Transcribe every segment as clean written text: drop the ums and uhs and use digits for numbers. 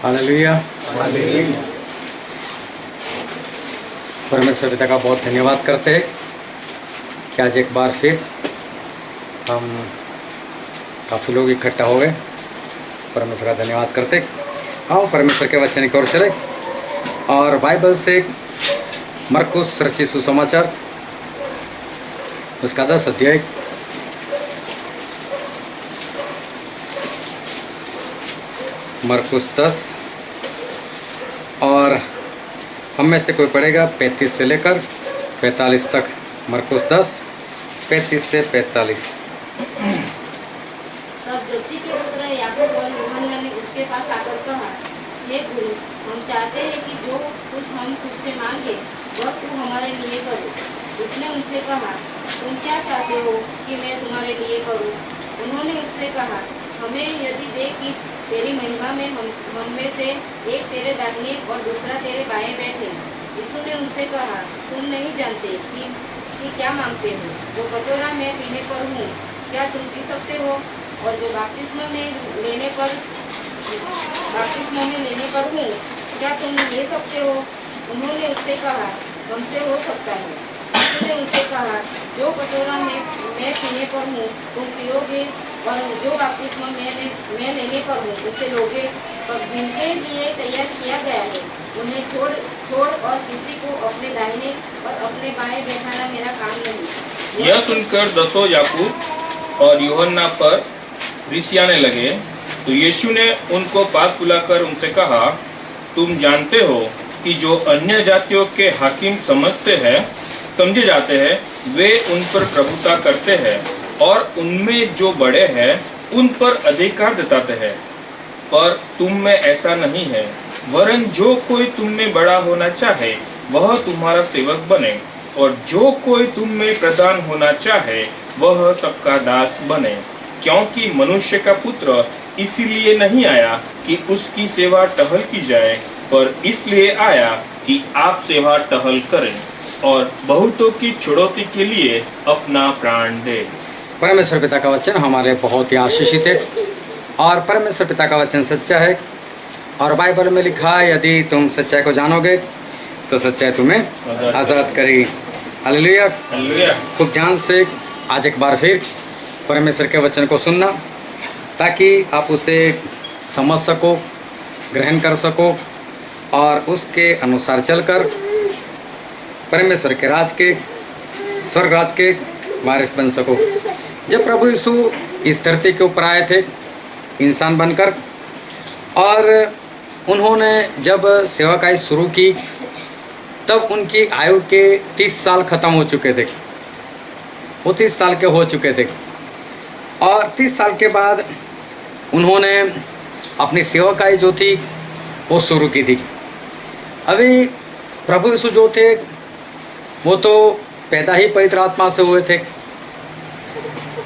Hallelujah. परमेश्वर पिता का बहुत धन्यवाद करते हैं कि आज एक बार फिर हम काफ़ी लोग इकट्ठा हो गए। परमेश्वर का धन्यवाद करते। आओ परमेश्वर के वचन की ओर चले और बाइबल से मरकुस रचित सुसमाचार उसका 10 अध्याय मरकुस 10 और हम में से कोई पढ़ेगा 35 से लेकर 45 तक। मरकुस 10 35 से 45। तब जब्दी के पुत्र याकूब और यूहन्ना ने उसके पास आकर कहा, हे गुरु, हम चाहते हैं कि जो कुछ हम तुझसे मांगे वह तू हमारे लिए करे। उसने उनसे कहा, तुम क्या चाहते हो कि मैं तुम्हारे लिए करूं? उन्होंने उससे कहा, हमें यदि दे कि तेरी महिमा में हम में से एक तेरे दाहिने और दूसरा तेरे बाएं बैठे। यीशु ने उनसे कहा, तुम नहीं जानते कि क्या मांगते हो। जो कटोरा मैं पीने पर हूँ, क्या तुम पी सकते हो? और जो बपतिस्मा में लेने पर हूँ, क्या तुम ले सकते हो? उन्होंने उससे कहा, हमसे हो सकता है। उसने उनसे कहा, जो कटोरा मैं पीने पर हूँ तुम पियोगे, और जो बपतिस्मा मैं लेने पर हूँ उसे लोगे। पर जिनके लिए तैयार किया गया है उन्हें छोड़ और किसी को अपने दाहिने और अपने बाएं बैठाना मेरा काम नहीं। यह सुनकर दसों याकूब और यूहन्ना पर रिसियाने लगे। तो यीशु ने उनको पास बुलाकर उनसे कहा, तुम जानते हो कि जो अन्य जातियों के हाकिम समझे जाते हैं वे उन पर प्रभुता करते हैं और उनमें जो बड़े हैं उन पर अधिकार जताते हैं, पर तुम में ऐसा नहीं है। वरन जो कोई तुम में बड़ा होना चाहे वह तुम्हारा सेवक बने, और जो कोई तुम में प्रधान होना चाहे वह सबका दास बने। क्योंकि मनुष्य का पुत्र इसीलिए नहीं आया कि उसकी सेवा टहल की जाए, पर इसलिए आया कि आप सेवा टहल करें और बहुतों की छुड़ौती के लिए अपना प्राण दे। परमेश्वर पिता का वचन हमारे बहुत ही आशीषित है और परमेश्वर पिता का वचन सच्चा है। और बाइबल में लिखा है, यदि तुम सच्चाई को जानोगे तो सच्चाई तुम्हें आज़ाद करेगी। हालेलुया। खूब ध्यान से आज एक बार फिर परमेश्वर के वचन को सुनना, ताकि आप उसे समझ सको, ग्रहण कर सको और उसके अनुसार चलकर परमेश्वर के राज के, स्वर्ग राज के वारिस बन सको। जब प्रभु यीशु इस धरती के ऊपर आए थे इंसान बनकर, और उन्होंने जब सेवकाई शुरू की तब उनकी आयु के 30 साल ख़त्म हो चुके थे। वो 30 साल के हो चुके थे और 30 साल के बाद उन्होंने अपनी सेवकाई जो थी वो शुरू की थी। अभी प्रभु यीशु जो थे वो तो पैदा ही पवित्र आत्मा से हुए थे,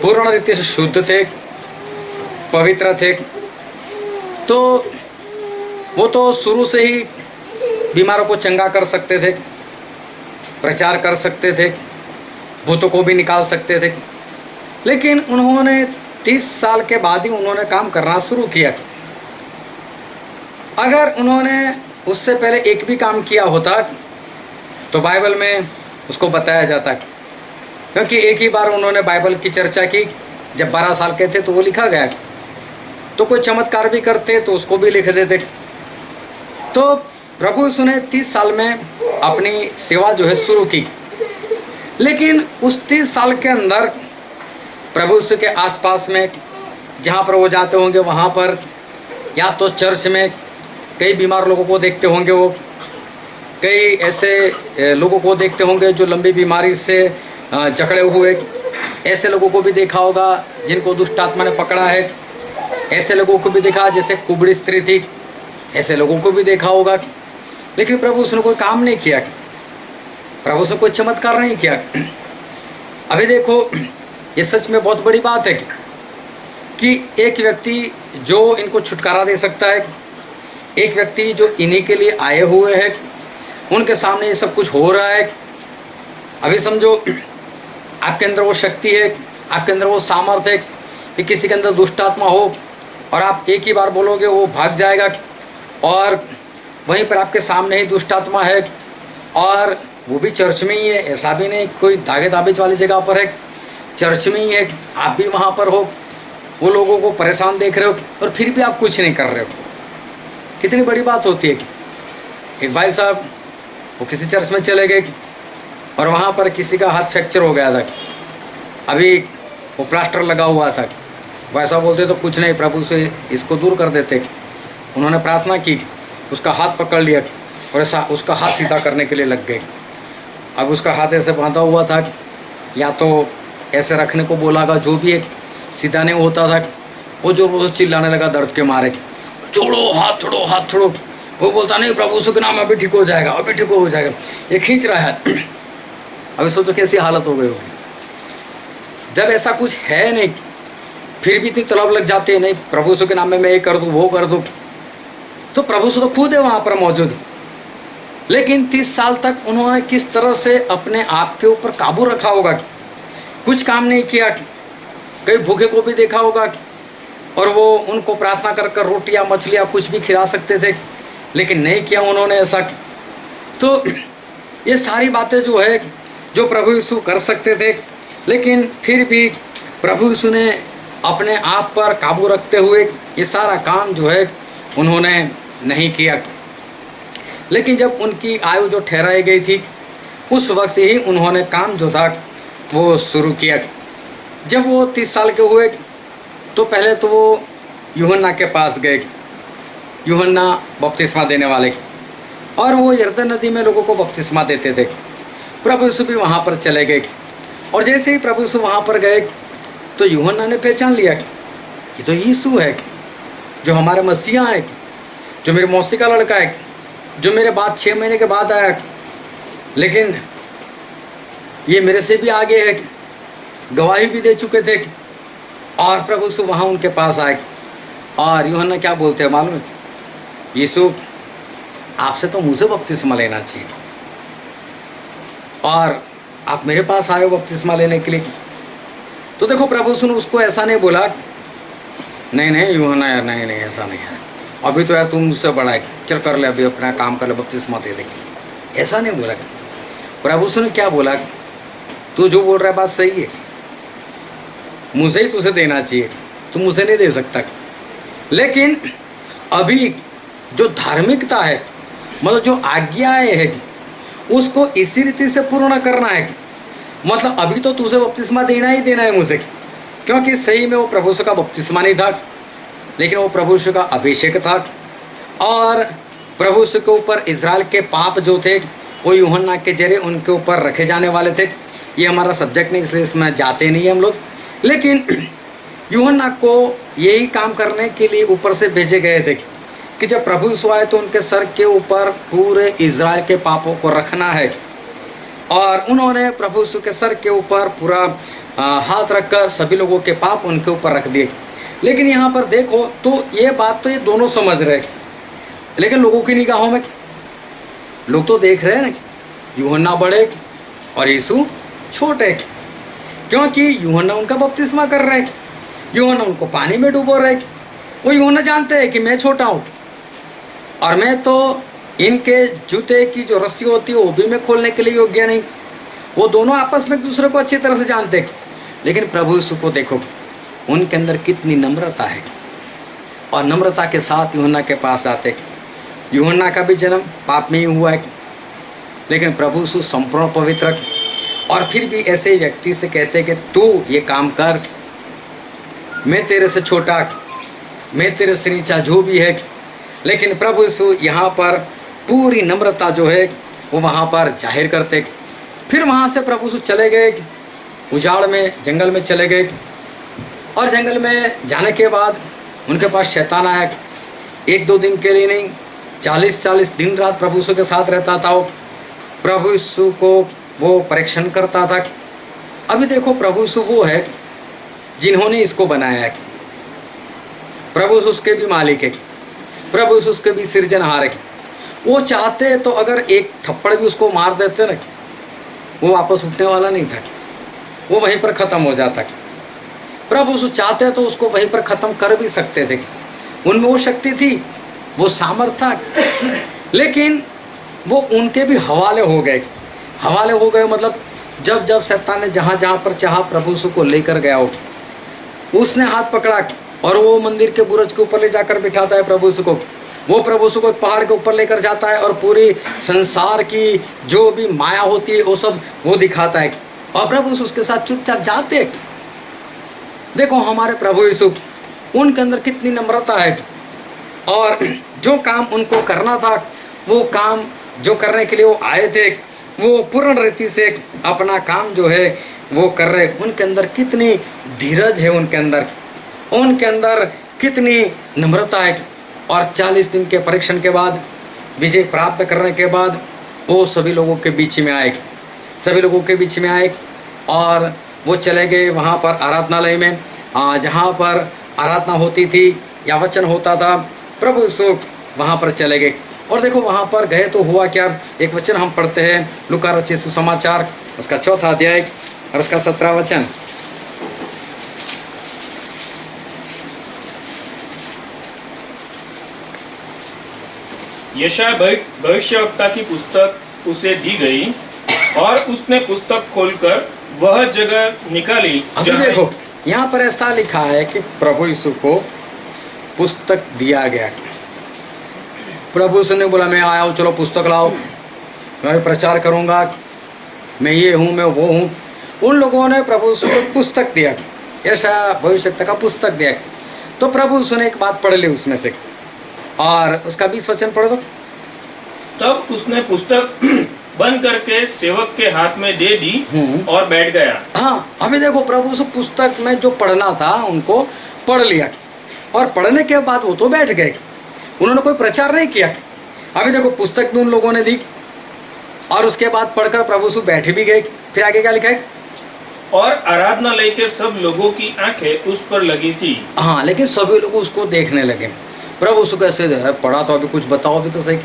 पूर्ण रीति से शुद्ध थे, पवित्र थे, तो वो तो शुरू से ही बीमारों को चंगा कर सकते थे, प्रचार कर सकते थे, भूतों को भी निकाल सकते थे। लेकिन उन्होंने 30 साल के बाद ही उन्होंने काम करना शुरू किया। अगर उन्होंने उससे पहले एक भी काम किया होता तो बाइबल में उसको बताया जाता, क्योंकि एक ही बार उन्होंने बाइबल की चर्चा की जब 12 साल के थे तो वो लिखा गया। तो कोई चमत्कार भी करते तो उसको भी लिख देते। तो प्रभु यीशु ने 30 साल में अपनी सेवा जो है शुरू की। लेकिन उस 30 साल के अंदर प्रभु यीशु के आसपास में जहाँ पर वो जाते होंगे वहाँ पर, या तो चर्च में कई बीमार लोगों को देखते होंगे, वो कई ऐसे लोगों को देखते होंगे जो लंबी बीमारी से जकड़े हुए, ऐसे लोगों को भी देखा होगा जिनको दुष्ट आत्मा ने पकड़ा है, ऐसे लोगों को भी देखा जैसे कुबड़ी स्त्री थी, ऐसे लोगों को भी देखा होगा। लेकिन प्रभु उसने कोई काम नहीं किया, प्रभु से कोई चमत्कार नहीं किया। अभी देखो, ये सच में बहुत बड़ी बात है कि एक व्यक्ति जो इनको छुटकारा दे सकता है, एक व्यक्ति जो इन्हीं के लिए आए हुए हैं, उनके सामने ये सब कुछ हो रहा है। अभी समझो आपके अंदर वो शक्ति है, आपके अंदर वो सामर्थ्य है कि किसी के अंदर दुष्ट आत्मा हो और आप एक ही बार बोलोगे वो भाग जाएगा, और वहीं पर आपके सामने ही दुष्ट आत्मा है, और वो भी चर्च में ही है, ऐसा भी नहीं कोई धागे दाबेज वाली जगह पर है, चर्च में ही है, आप भी वहाँ पर हो, वो लोगों को परेशान देख रहे हो और फिर भी आप कुछ नहीं कर रहे हो। कितनी बड़ी बात होती है। एक भाई साहब वो किसी चर्च में चले गए और वहाँ पर किसी का हाथ फ्रैक्चर हो गया था, अभी वो प्लास्टर लगा हुआ था। वैसा बोलते तो कुछ नहीं, प्रभु से इसको दूर कर देते। उन्होंने प्रार्थना की, उसका हाथ पकड़ लिया और ऐसा उसका हाथ सीधा करने के लिए लग गए। अब उसका हाथ ऐसे बांधा हुआ था, या तो ऐसे रखने को बोलागा, जो भी एक सीधा नहीं होता था। वो जो चिल्लाने लगा दर्द के मारे, छोड़ो हाथ, छोड़ो हाथ, छोड़ो। वो बोलता नहीं प्रभु यीशु के नाम, अभी ठीक हो जाएगा, अभी ठीक हो जाएगा। ये खींच रहा है। अभी सोचो कैसी हालत हो गई होगी। जब ऐसा कुछ है नहीं, फिर भी इतनी तलब लग जाती है, नहीं प्रभु यीशु के नाम में मैं ये कर दूँ, वो कर दूँ। तो प्रभु यीशु तो खुद है वहाँ पर मौजूद। लेकिन 30 साल तक उन्होंने किस तरह से अपने आप के ऊपर काबू रखा होगा। कुछ काम नहीं किया, कई भूखे को भी देखा होगा और वो उनको प्रार्थना कर कर रोटियाँ मछलियाँ कुछ भी खिला सकते थे, लेकिन नहीं किया उन्होंने ऐसा। तो ये सारी बातें जो है, जो प्रभु यीशु कर सकते थे, लेकिन फिर भी प्रभु यीशु ने अपने आप पर काबू रखते हुए ये सारा काम जो है उन्होंने नहीं किया। लेकिन जब उनकी आयु जो ठहराई गई थी, उस वक्त ही उन्होंने काम जो था वो शुरू किया। जब वो 30 साल के हुए तो पहले तो वो यूहन्ना के पास गए, यूहन्ना बपतिस्मा देने वाले, और वो यरदन नदी में लोगों को बपतिस्मा देते थे। प्रभु यीशु भी वहाँ पर चले गए, और जैसे ही प्रभु यीशु वहाँ पर गए तो यूहन्ना ने पहचान लिया, ये तो यीशु है, जो हमारे मसीहा है, जो मेरे मौसी का लड़का है, जो मेरे बाद 6 महीने के बाद आया, लेकिन ये मेरे से भी आगे है, गवाही भी दे चुके थे। और प्रभु यीशु वहाँ उनके पास आए, और यूहन्ना क्या बोलते हैं मालूम है? यीशु आपसे तो मुझे बपतिस्मा लेना चाहिए, और आप मेरे पास आए हो बपतिस्मा लेने के लिए। तो देखो प्रभु यीशु ने उसको ऐसा नहीं बोला, नहीं नहीं यूहन्ना यार, नहीं नहीं ऐसा नहीं है, अभी तो यार तुम मुझसे बड़ा है, चल कर ले, अभी अपना काम कर ले, बपतिस्मा दे दे, ऐसा नहीं बोला। प्रभु यीशु ने क्या बोला? तू जो बोल रहा है बात सही है, मुझे ही तुझे देना चाहिए, तू मुझे नहीं दे सकता। लेकिन अभी जो धार्मिकता है, मतलब जो आज्ञाएं है, उसको इसी रीति से पूर्ण करना है। मतलब अभी तो तुझे बपतिस्मा देना ही देना है मुझे, क्योंकि सही में वो प्रभु यीशु का बपतिस्मा नहीं था, लेकिन वो प्रभु यीशु का अभिषेक था। और प्रभु यीशु के ऊपर इज़राइल के पाप जो थे वो यूहन्ना के जरिए उनके ऊपर रखे जाने वाले थे। ये हमारा सब्जेक्ट नहीं, इसलिए इसमें जाते नहीं हम लोग। लेकिन यूहन्ना को यही काम करने के लिए ऊपर से भेजे गए थे कि जब प्रभु यीशु आए तो उनके सर के ऊपर पूरे इज़राइल के पापों को रखना है। और उन्होंने प्रभु यीशु के सर के ऊपर पूरा हाथ रखकर सभी लोगों के पाप उनके ऊपर रख दिए। लेकिन यहाँ पर देखो तो ये बात तो ये दोनों समझ रहे, लेकिन लोगों की निगाहों में लोग तो देख रहे हैं ना, यूहन्ना बड़े और यीशु छोटे, क्योंकि यूहन्ना उनका बपतिस्मा कर रहे, यूहन्ना उनको पानी में डुबो रहे। वो यूहन्ना जानते हैं कि मैं छोटा हूँ और मैं तो इनके जूते की जो रस्सी होती है वो भी मैं खोलने के लिए योग्य नहीं। वो दोनों आपस में एक दूसरे को अच्छी तरह से जानते, लेकिन प्रभु यीशु को देखो उनके अंदर कितनी नम्रता है, और नम्रता के साथ यूहन्ना के पास आते। यूहन्ना का भी जन्म पाप में ही हुआ है, लेकिन प्रभु यीशु संपूर्ण पवित्र, और फिर भी ऐसे व्यक्ति से कहते कि तू ये काम कर, मैं तेरे से छोटा, मैं तेरे से नीचा जो भी है। लेकिन प्रभु यीशु यहाँ पर पूरी नम्रता जो है वो वहाँ पर जाहिर करते। फिर वहाँ से प्रभु यीशु चले गए, उजाड़ में जंगल में चले गए, और जंगल में जाने के बाद उनके पास शैतान आया। 1-2 दिन के लिए नहीं, 40-40 दिन रात प्रभु यीशु के साथ रहता था। वो प्रभु यीशु को वो परीक्षण करता था। अभी देखो प्रभु यीशु वो है जिन्होंने इसको बनाया है, प्रभु यीशु उसके भी मालिक है, प्रभु यीशु उसके भी सृजनहार है। वो चाहते तो अगर एक थप्पड़ भी उसको मार देते ना, वो वापस उठने वाला नहीं था, वो वहीं पर ख़त्म हो जाता। प्रभु यीशु चाहते तो उसको वहीं पर ख़त्म कर भी सकते थे, उनमें वो शक्ति थी। वो सामर्थ था, लेकिन वो उनके भी हवाले हो गए। हवाले हो गए मतलब जब जब शैतान ने जहाँ जहाँ पर चाहा प्रभु यीशु को लेकर गया हो, उसने हाथ पकड़ा और वो मंदिर के बुरुज के ऊपर ले जाकर बिठाता है प्रभु यीशु को। वो प्रभु यीशु को पहाड़ के ऊपर लेकर जाता है और पूरी संसार की जो भी माया होती है वो सब वो दिखाता है, और प्रभु यीशु उसके साथ चुपचाप जाते। देखो हमारे प्रभु यीशु, उनके अंदर कितनी नम्रता है, और जो काम उनको करना था वो काम जो करने के लिए वो आए थे वो पूर्ण रीति से अपना काम जो है वो कर रहे। उनके अंदर कितनी धीरज है, उनके अंदर कितनी नम्रता है। और 40 दिन के परीक्षण के बाद, विजय प्राप्त करने के बाद वो सभी लोगों के बीच में आए, और वो चले गए वहाँ पर आराधनालय में, जहाँ पर आराधना होती थी या वचन होता था। प्रभु यीशु वहाँ पर चले गए, और देखो वहाँ पर गए तो हुआ क्या। एक वचन हम पढ़ते हैं लूका रचित सुसमाचार उसका 4 अध्याय और उसका 17 वचन। यशायाह भविष्यवक्ता की पुस्तक उसे दी गई और उसने पुस्तक खोलकर वह जगह निकाली। अभी देखो यहाँ पर ऐसा लिखा है कि प्रभु यीशु को पुस्तक दिया गया। प्रभु यीशु ने बोला मैं आया हूँ, चलो पुस्तक लाओ, मैं प्रचार करूँगा, मैं ये हूँ, मैं वो हूँ। उन लोगों ने प्रभु यीशु को पुस्तक दिया, यशायाह भविष्यवक्ता का पुस्तक दिया। तो प्रभु यीशु ने एक बात पढ़ ली उसमें से, और उसका 20 वचन पढ़ दो। तब उसने पुस्तक बंद करके सेवक के हाथ में दे दी और बैठ गया। हाँ, अभी देखो प्रभु यीशु पुस्तक में जो पढ़ना था उनको पढ़ लिया, और पढ़ने के बाद वो तो बैठ गए, उन्होंने कोई प्रचार नहीं किया। अभी देखो पुस्तक भी उन लोगों ने दी, और उसके बाद पढ़कर प्रभु यीशु बैठ भी गए। फिर आगे क्या लिखा है? और आराधनालय के सब लोगों की आंखें उस पर लगी थी। हाँ, लेकिन सभी लोग उसको देखने लगे। प्रभु यीशु कैसे है, पढ़ा तो अभी कुछ बताओ अभी तो सही।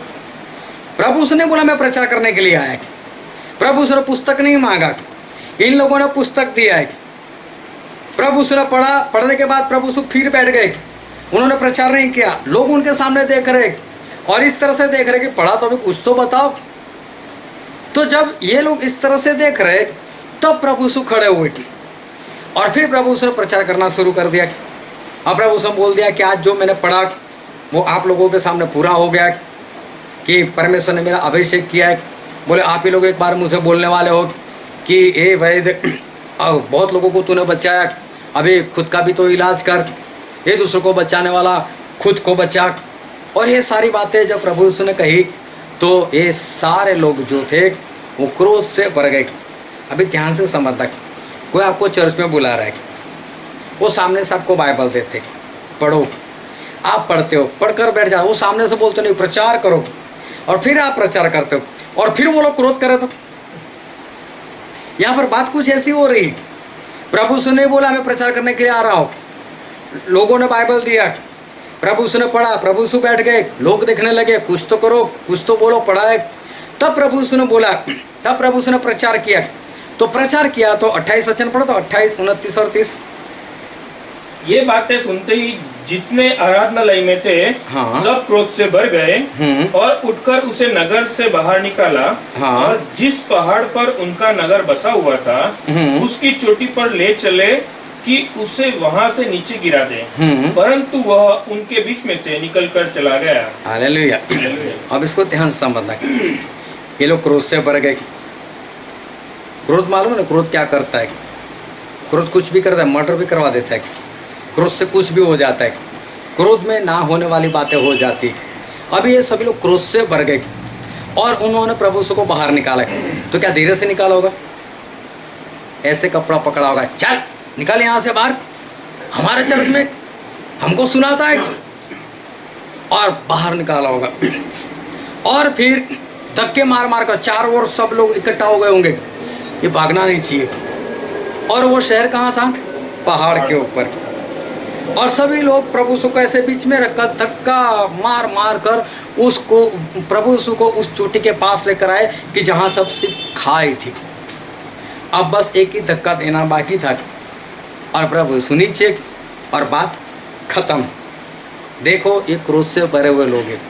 प्रभु यीशु ने बोला मैं प्रचार करने के लिए आया। प्रभु यीशु ने पुस्तक नहीं मांगा, इन लोगों ने पुस्तक दिया है। प्रभु यीशु ने पढ़ा, पढ़ने के बाद प्रभु यीशु फिर बैठ गए, उन्होंने प्रचार नहीं किया। लोग उनके सामने देख रहे और इस तरह से देख रहे कि पढ़ा तो अभी कुछ तो बताओ। तो जब ये लोग इस तरह से देख रहे तब प्रभु यीशु खड़े हुए, और फिर प्रभु यीशु ने प्रचार करना शुरू कर दिया। अब प्रभु यीशु ने बोल दिया कि आज जो मैंने पढ़ा वो आप लोगों के सामने पूरा हो गया, कि परमेश्वर ने मेरा अभिषेक किया है। बोले आप ही लोग एक बार मुझसे बोलने वाले हो कि ए वैद्य, बहुत लोगों को तूने बचाया, अभी खुद का भी तो इलाज कर, ये दूसरों को बचाने वाला खुद को बचा। और ये सारी बातें जब प्रभु यीशु ने कही तो ये सारे लोग जो थे वो क्रोध से भर गए। अभी ध्यान से समझना, कोई आपको चर्च में बुला रहा है, वो सामने से आपको बाइबल देते, पढ़ो, आप पढ़ते हो, पढ़कर बैठ जाओ, वो सामने से बोलते नहीं प्रचार करो, और फिर आप प्रचार करते हो, और फिर वो लोग क्रोध करे। तो यहाँ पर बात कुछ ऐसी हो रही। प्रभु यीशु ने बोला मैं प्रचार करने के लिए आ रहा हूँ, लोगों ने बाइबल दिया, प्रभु यीशु ने पढ़ा, प्रभु यीशु बैठ गए, लोग देखने लगे कुछ तो करो, कुछ तो बोलो, पढ़ाए। तब प्रभु यीशु ने बोला, तब प्रभु यीशु ने प्रचार किया। तो प्रचार किया तो 28 वचन पढ़ो, तो 28, 29 और 30। ये बातें सुनते ही जितने आराधनालय में थे हाँ। सब क्रोध से भर गए और उठकर उसे नगर से बाहर निकाला। हाँ। और जिस पहाड़ पर उनका नगर बसा हुआ था उसकी चोटी पर ले चले कि उसे वहां से नीचे गिरा दे, परंतु वह उनके बीच में से निकलकर चला गया। हालेलुया। अब इसको ध्यान से समझना, ये लोग क्रोध से भर गए। क्रोध मालूम है ना, क्रोध क्या करता है? क्रोध कुछ भी करता है, मर्डर भी करवा देता है, क्रोध से कुछ भी हो जाता है, क्रोध में ना होने वाली बातें हो जाती। अभी ये सभी लोग क्रोध से भर गए और उन्होंने प्रभु यीशु को बाहर निकाला। तो क्या धीरे से निकाला होगा? ऐसे कपड़ा पकड़ा होगा, चल निकल यहाँ से बाहर, हमारे चर्च में हमको सुनाता है, और बाहर निकाला होगा। और फिर धक्के मार मार कर चारों ओर सब लोग इकट्ठा हो गए होंगे, ये भागना नहीं चाहिए। और वो शहर कहाँ था? पहाड़ के ऊपर। और सभी लोग प्रभु यीशु को ऐसे बीच में रखकर धक्का मार मार कर उसको, प्रभु यीशु को उस चोटी के पास लेकर आए कि जहाँ सबसे खाई थी। अब बस एक ही धक्का देना बाकी था और प्रभु यीशु नीचे, और बात खत्म। देखो ये क्रोध से भरे हुए लोग हैं।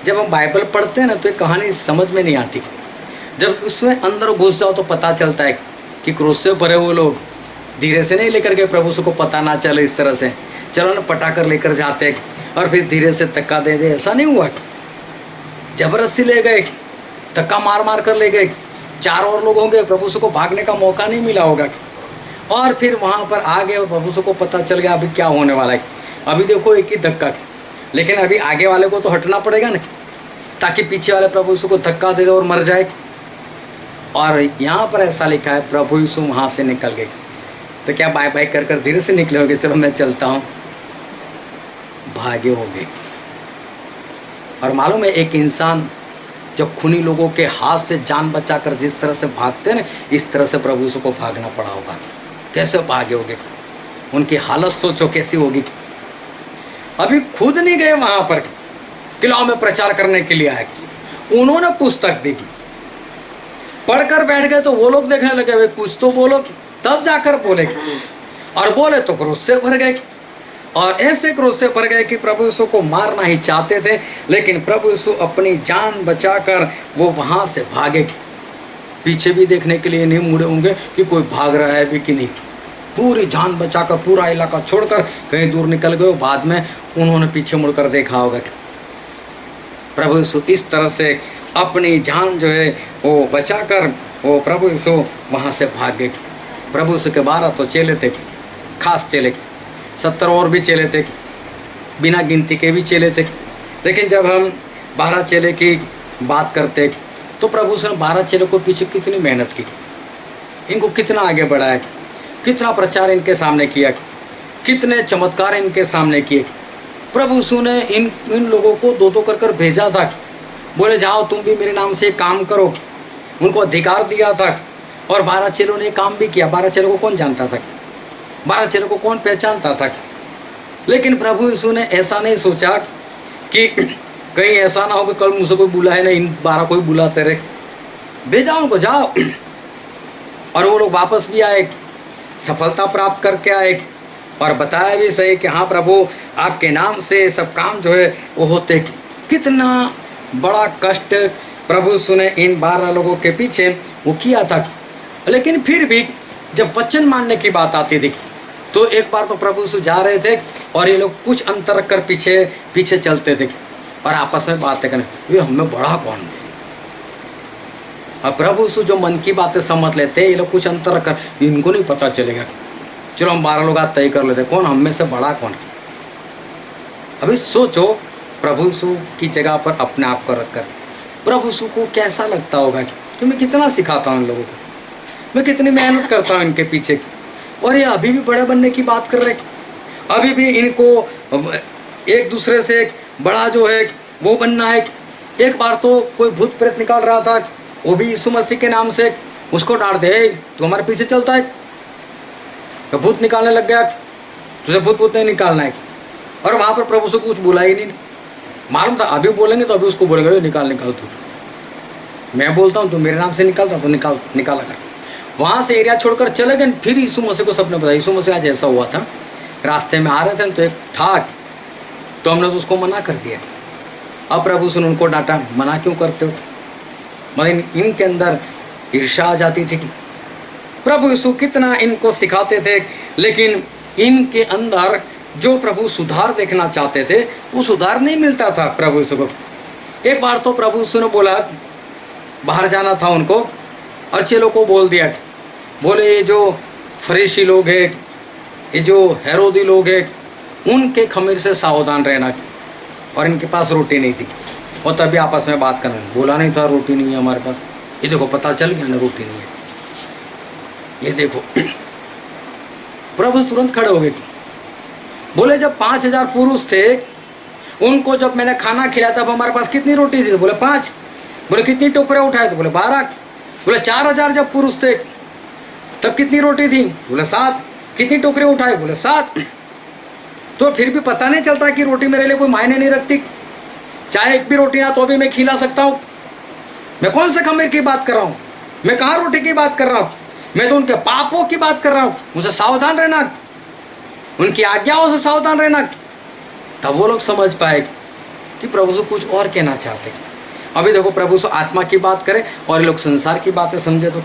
जब हम बाइबल पढ़ते हैं ना तो ये कहानी समझ में नहीं आती। जब उसमें अंदर घुस जाओ तो पता चलता है कि क्रोध से भरे हुए लोग धीरे से नहीं लेकर गए, प्रभु यीशु को पता ना चले इस तरह से, चलो ना पटा कर लेकर जाते और फिर धीरे से धक्का दे दे, ऐसा नहीं हुआ। जबरदस्ती ले गए, धक्का मार मार कर ले गए। 4 और लोग होंगे, प्रभु यीशु को भागने का मौका नहीं मिला होगा। और फिर वहाँ पर आ गए और प्रभु यीशु को पता चल गया अभी क्या होने वाला है। अभी देखो एक ही धक्का, लेकिन अभी आगे वाले को तो हटना पड़ेगा ना, ताकि पीछे वाले प्रभु यीशु को धक्का दे दे और मर जाए। और यहाँ पर ऐसा लिखा है प्रभु यीशु वहाँ से निकल गए। तो क्या बाय बाय कर कर धीरे से निकले होंगे, चलो मैं चलता हूँ, भागे हो गए। और मालूम है एक इंसान जब खूनी लोगों के हाथ से जान बचाकर जिस तरह से भागते हैं ना, इस तरह से प्रभु यीशु को भागना पड़ा होगा। कैसे भागे होंगे, उनकी हालत सोचो कैसी होगी। अभी खुद नहीं गए वहाँ पर किलाओं में प्रचार करने के लिए आए, उन्होंने पुस्तक दी, पढ़कर बैठ गए। तो वो लोग देखने लगे भाई कुछ तो बोलो, तब जाकर बोले, और बोले तो क्रोध से भर गए। और ऐसे क्रोध से भर गए कि प्रभु यीशु को मारना ही चाहते थे, लेकिन प्रभु यीशु अपनी जान बचाकर वो वहाँ से भागे। पीछे भी देखने के लिए नहीं मुड़े होंगे कि कोई भाग रहा है भी कि नहीं। पूरी जान बचाकर पूरा इलाका छोड़कर कहीं दूर निकल गए। बाद में उन्होंने पीछे मुड़कर देखा होगा। प्रभु यीशु इस तरह से अपनी जान जो है वो बचाकर वो प्रभु यीशु वहाँ से भाग गए। प्रभु यीशु के 12 तो चेले थे, खास चेले, 70 और भी चेले थे, बिना गिनती के भी चेले थे। लेकिन जब हम 12 चेले की बात करते तो प्रभु यीशु ने 12 चेलों को पीछे कितनी मेहनत की, इनको कितना आगे बढ़ाया, कितना प्रचार इनके सामने किया, कितने चमत्कार इनके सामने किए। प्रभु यीशु ने इन लोगों को दो कर भेजा था, बोले जाओ तुम भी मेरे नाम से काम करो, उनको अधिकार दिया था। और 12 चेलों ने काम भी किया। 12 चेलों को कौन जानता था, 12 चेलों को कौन पहचानता था। लेकिन प्रभु यीशु ने ऐसा नहीं सोचा कि कहीं ऐसा ना हो कि कल मुझसे कोई बुलाए ना, इन 12 को ही बुलाते रहे, भेजा उनको, जाओ। और वो लोग वापस भी आए, सफलता प्राप्त करके आए और बताया भी सही कि हाँ प्रभु आपके नाम से सब काम जो है वो होते। कितना बड़ा कष्ट प्रभु यीशु ने इन 12 लोगों के पीछे वो किया था। लेकिन फिर भी जब वचन मानने की बात आती थी तो एक बार तो प्रभु यीशु जा रहे थे और ये लोग कुछ अंतर रख कर पीछे पीछे चलते थे और आपस में बातें करने, ये हमें बड़ा कौन है। अब प्रभु यीशु जो मन की बातें समझ लेते, ये लोग कुछ अंतर रख कर, इनको नहीं पता चलेगा, चलो हम 12 लोग आज तय कर लेते कौन हम में से बड़ा कौन। अभी सोचो प्रभु यीशु की जगह पर अपने आप को रखकर प्रभु यीशु को कैसा लगता होगा कि मैं कितना सिखाता हूँ इन लोगों को, मैं कितनी मेहनत करता हूँ इनके पीछे, और ये अभी भी बड़े बनने की बात कर रहे, अभी भी इनको एक दूसरे से बड़ा जो है वो बनना है। एक बार तो कोई भूत प्रेत निकाल रहा था, वो भी यीशु मसीह के नाम से, उसको डांट दे, तो हमारे पीछे चलता है, तो भूत निकालने लग गया, तुझे भूत नहीं निकालना है। और वहाँ पर प्रभु से कुछ बोला ही नहीं, मालूम था अभी बोलेंगे तो अभी उसको बोलेंगे निकाल तू, मैं बोलता हूँ तो मेरे नाम से निकालता तो निकाला कर। वहाँ से एरिया छोड़कर चले गए। फिर यीशु मसीह को सबने बताया, यीशु मसीह आज ऐसा हुआ था, रास्ते में आ रहे थे तो एक था, तो हमने तो उसको मना कर दिया। अब प्रभु से उनको डांटा, मना क्यों करते हो, मतलब इनके अंदर ईर्ष्या आ जाती थी। प्रभु यीशु कितना इनको सिखाते थे, लेकिन इनके अंदर जो प्रभु सुधार देखना चाहते थे वो सुधार नहीं मिलता था प्रभु यीशु को। एक बार तो प्रभु यीशु ने बोला, बाहर जाना था उनको, और चेलों को बोल दिया, बोले ये जो फरीसी लोग हैं, ये जो हेरोदी लोग हैं, उनके खमीर से सावधान रहना। और इनके पास रोटी नहीं थी, और तभी आपस में बात करना, बोला नहीं था रोटी नहीं है हमारे पास, ये देखो पता चल गया ना रोटी नहीं है, ये देखो। प्रभु तुरंत खड़े हो गए, बोले जब 5000 पुरुष थे उनको जब मैंने खाना खिलाया तब हमारे पास कितनी रोटी थी, बोले 5। बोले कितनी टोकरे उठाए थे, बोले 12। बोले 4000 जब पुरुष थे तब कितनी रोटी थी, बोले 7। कितनी टोकरे उठाए, बोले 7। तो फिर भी पता नहीं चलता कि रोटी मेरे लिए कोई मायने नहीं रखती, चाहे एक भी रोटी ना तो भी मैं खिला सकता हूँ। मैं कौन से खमीर की बात कर रहा हूँ, मैं कहाँ रोटी की बात कर रहा हूँ, मैं तो उनके पापों की बात कर रहा हूँ। मुझे सावधान रहना, उनकी आज्ञाओं से सावधान रहना। तब वो लोग समझ पाए कि प्रभु यीशु कुछ और कहना चाहते। अभी देखो प्रभु यीशु आत्मा की बात करे और ये लोग संसार की बातें समझे, तो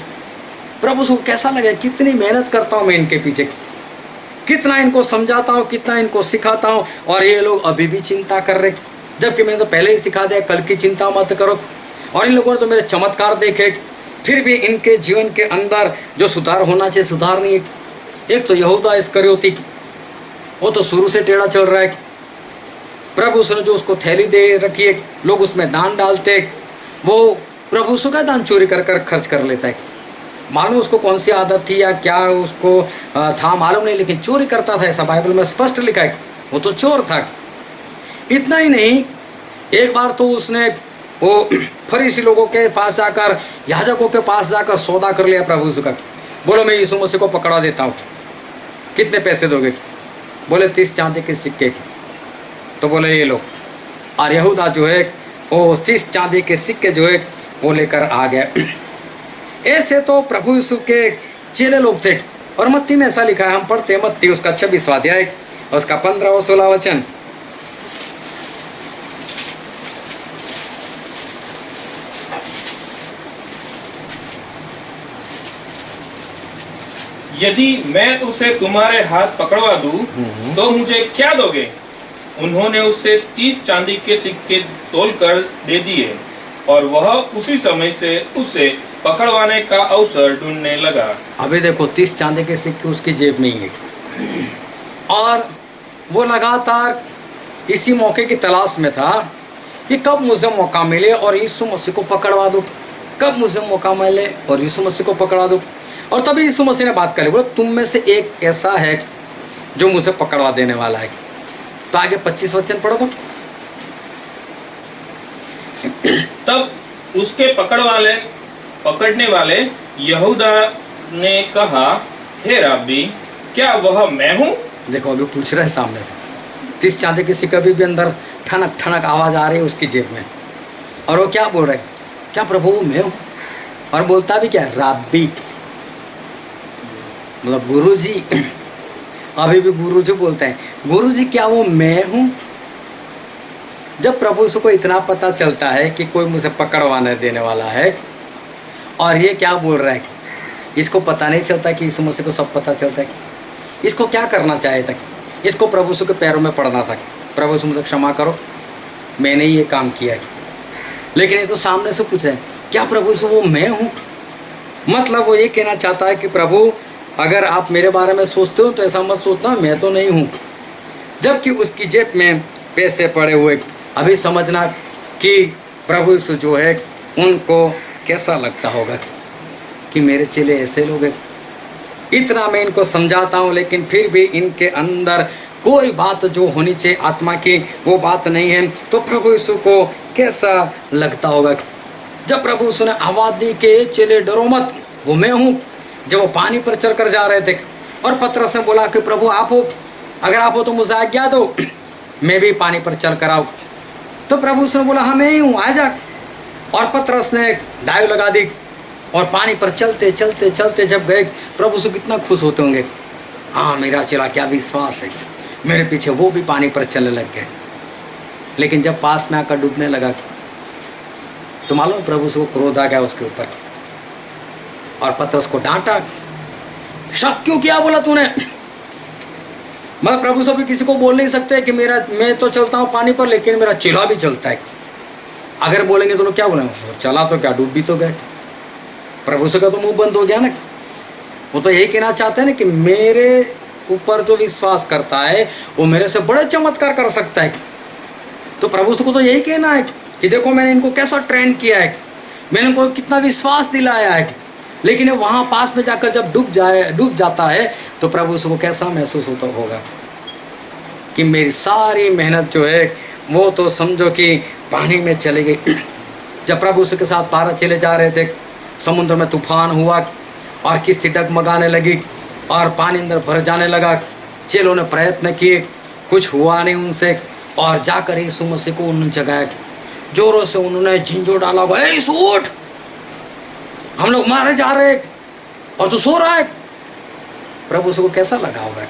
प्रभु यीशु को कैसा लगे? कितनी मेहनत करता हूँ मैं इनके पीछे, कितना इनको समझाता हूँ, कितना इनको सिखाता हूँ, और ये लोग अभी भी चिंता कर रहे, जबकि मैंने तो पहले ही सिखा दिया कल की चिंता मत करो। और इन लोगों ने तो मेरे चमत्कार देखे, फिर भी इनके जीवन के अंदर जो सुधार होना चाहिए सुधार नहीं है। एक तो यहूदा इस्करियोती, वो तो शुरू से टेढ़ा चल रहा है। प्रभु उसने जो उसको थैली दे रखी है, लोग उसमें दान डालते, वो प्रभु उसका दान चोरी कर कर खर्च कर लेता है। मालूम उसको कौन सी आदत थी या क्या उसको था मालूम नहीं, लेकिन चोरी करता था, ऐसा बाइबल में स्पष्ट लिखा है। वो तो चोर था। इतना ही नहीं, एक बार तो उसने वो फरीसी लोगों के पास जाकर, याजकों के पास जाकर सौदा कर लिया प्रभु यीशु का। बोलो मैं यीशु मसीह को पकड़ा देता हूँ, कितने पैसे दोगे? बोले 30 चांदी के सिक्के। तो बोले ये लो, और यहूदा जो है वो 30 चांदी के सिक्के जो है वो लेकर आ गया। ऐसे तो प्रभु यीशु के चेले लोग थे। और मत्ती में ऐसा लिखा है, हम पढ़ते हैं मत्ती उसका 26वां अध्याय और उसका 15 और 16 वचन। यदि मैं उसे तुम्हारे हाथ पकड़वा दूं तो मुझे क्या दोगे? उन्होंने उससे 30 चांदी के सिक्के तोलकर दे दिए, और वह उसी समय से उसे पकड़वाने का अवसर ढूंढने लगा। अभी देखो 30 चांदी के सिक्के उसकी जेब में ही है, और वो लगातार इसी मौके की तलाश में था कि कब मुझे मौका मिले और यीशु मसीह को पकड़वा दूं, कब मुझे मौका मिले और यीशु मसीह को पकड़ा दूं। और तभी यीशु मसीह ने बात करी, बोले तुम में से एक ऐसा है जो मुझे पकड़वा देने वाला है। तो आगे 25 वचन पढ़ो तो। तब उसके पकड़ने वाले यहूदा ने कहा, हे रब्बी, क्या वह मैं हूँ? देखो अभी पूछ रहे हैं सामने से, 30 चांदी की सिक्का भी अंदर ठनक ठनक आवाज आ रही है उसकी जेब में, और वो क्या बोल रहे, क्या प्रभु वो मैं हूँ? और बोलता भी क्या, रब्बी, मतलब गुरु जी। अभी भी गुरु जी बोलते हैं, गुरु जी क्या वो मैं हूँ? जब प्रभु यीशु को इतना पता चलता है कि कोई मुझे पकड़वाने देने वाला है, और ये क्या बोल रहा है, इसको पता नहीं चलता कि यीशु मसीह को सब पता चलता है। इसको क्या करना चाहिए था? इसको प्रभु यीशु के पैरों में पड़ना था, प्रभु यीशु मुझे क्षमा करो, मैंने ये काम किया है। लेकिन ये तो सामने से पूछ रहे हैं, क्या प्रभु यीशु वो मैं हूँ? मतलब वो ये कहना चाहता है कि प्रभु अगर आप मेरे बारे में सोचते हो तो ऐसा मत सोचना मैं तो नहीं हूँ। जबकि उसकी जेब में पैसे पड़े हुए। अभी समझना कि प्रभु यीशु जो है उनको कैसा लगता होगा कि मेरे चेले ऐसे लोग हैं। इतना मैं इनको समझाता हूँ, लेकिन फिर भी इनके अंदर कोई बात जो होनी चाहिए आत्मा की वो बात नहीं है। तो प्रभु यीशु को कैसा लगता होगा? जब प्रभु यीशु ने आवाज़ दी कि चेले डरो मत, वो मैं हूँ, जब वो पानी पर चलकर जा रहे थे, और पतरस ने बोला कि प्रभु आप हो, अगर आप हो तो मुझे आज्ञा दो, मैं भी पानी पर चल कर आऊँ। तो प्रभु उसने बोला हाँ मैं ही हूँ, आ जा। और पतरस ने डाइव लगा दी और पानी पर चलते चलते चलते जब गए, प्रभु से कितना खुश होते होंगे, हाँ मेरा चला, क्या विश्वास है, मेरे पीछे वो भी पानी पर चलने लग गए। लेकिन जब पास में आकर डूबने लगा तो मालूम प्रभु से क्रोध आ गया उसके ऊपर, और पतरस को डांटा, शक क्यों किया बोला तूने? मैं प्रभु से भी किसी को बोल नहीं सकते कि मैं तो चलता हूँ पानी पर, लेकिन मेरा चेला भी चलता है। अगर बोलेंगे तो लोग क्या बोलेंगे, चला तो क्या, डूब भी तो गए। प्रभु से का तो मुंह बंद हो गया ना। वो तो यही कहना चाहते हैं ना कि मेरे ऊपर जो विश्वास करता है वो मेरे से बड़े चमत्कार कर सकता है। तो प्रभु को तो यही कहना है कि देखो मैंने इनको कैसा ट्रेन किया है, मैंने इनको कितना विश्वास दिलाया है। लेकिन वहाँ पास में जाकर जब डूब जाता है तो प्रभु को कैसा महसूस होता होगा कि मेरी सारी मेहनत जो है वो तो समझो कि पानी में चली गई। जब प्रभु के साथ 12 चले जा रहे थे, समुद्र में तूफान हुआ और किश्ती डगमगाने लगी और पानी अंदर भर जाने लगा। चेलों ने प्रयत्न किए, कुछ हुआ नहीं उनसे, और जाकर यीशु मसीह को उन्होंने जगाया। जोरों से उन्होंने झिंझोर डाला, भाई उठ, हम लोग मारे जा रहे और तू सो रहा है। प्रभु को कैसा लगा होगा?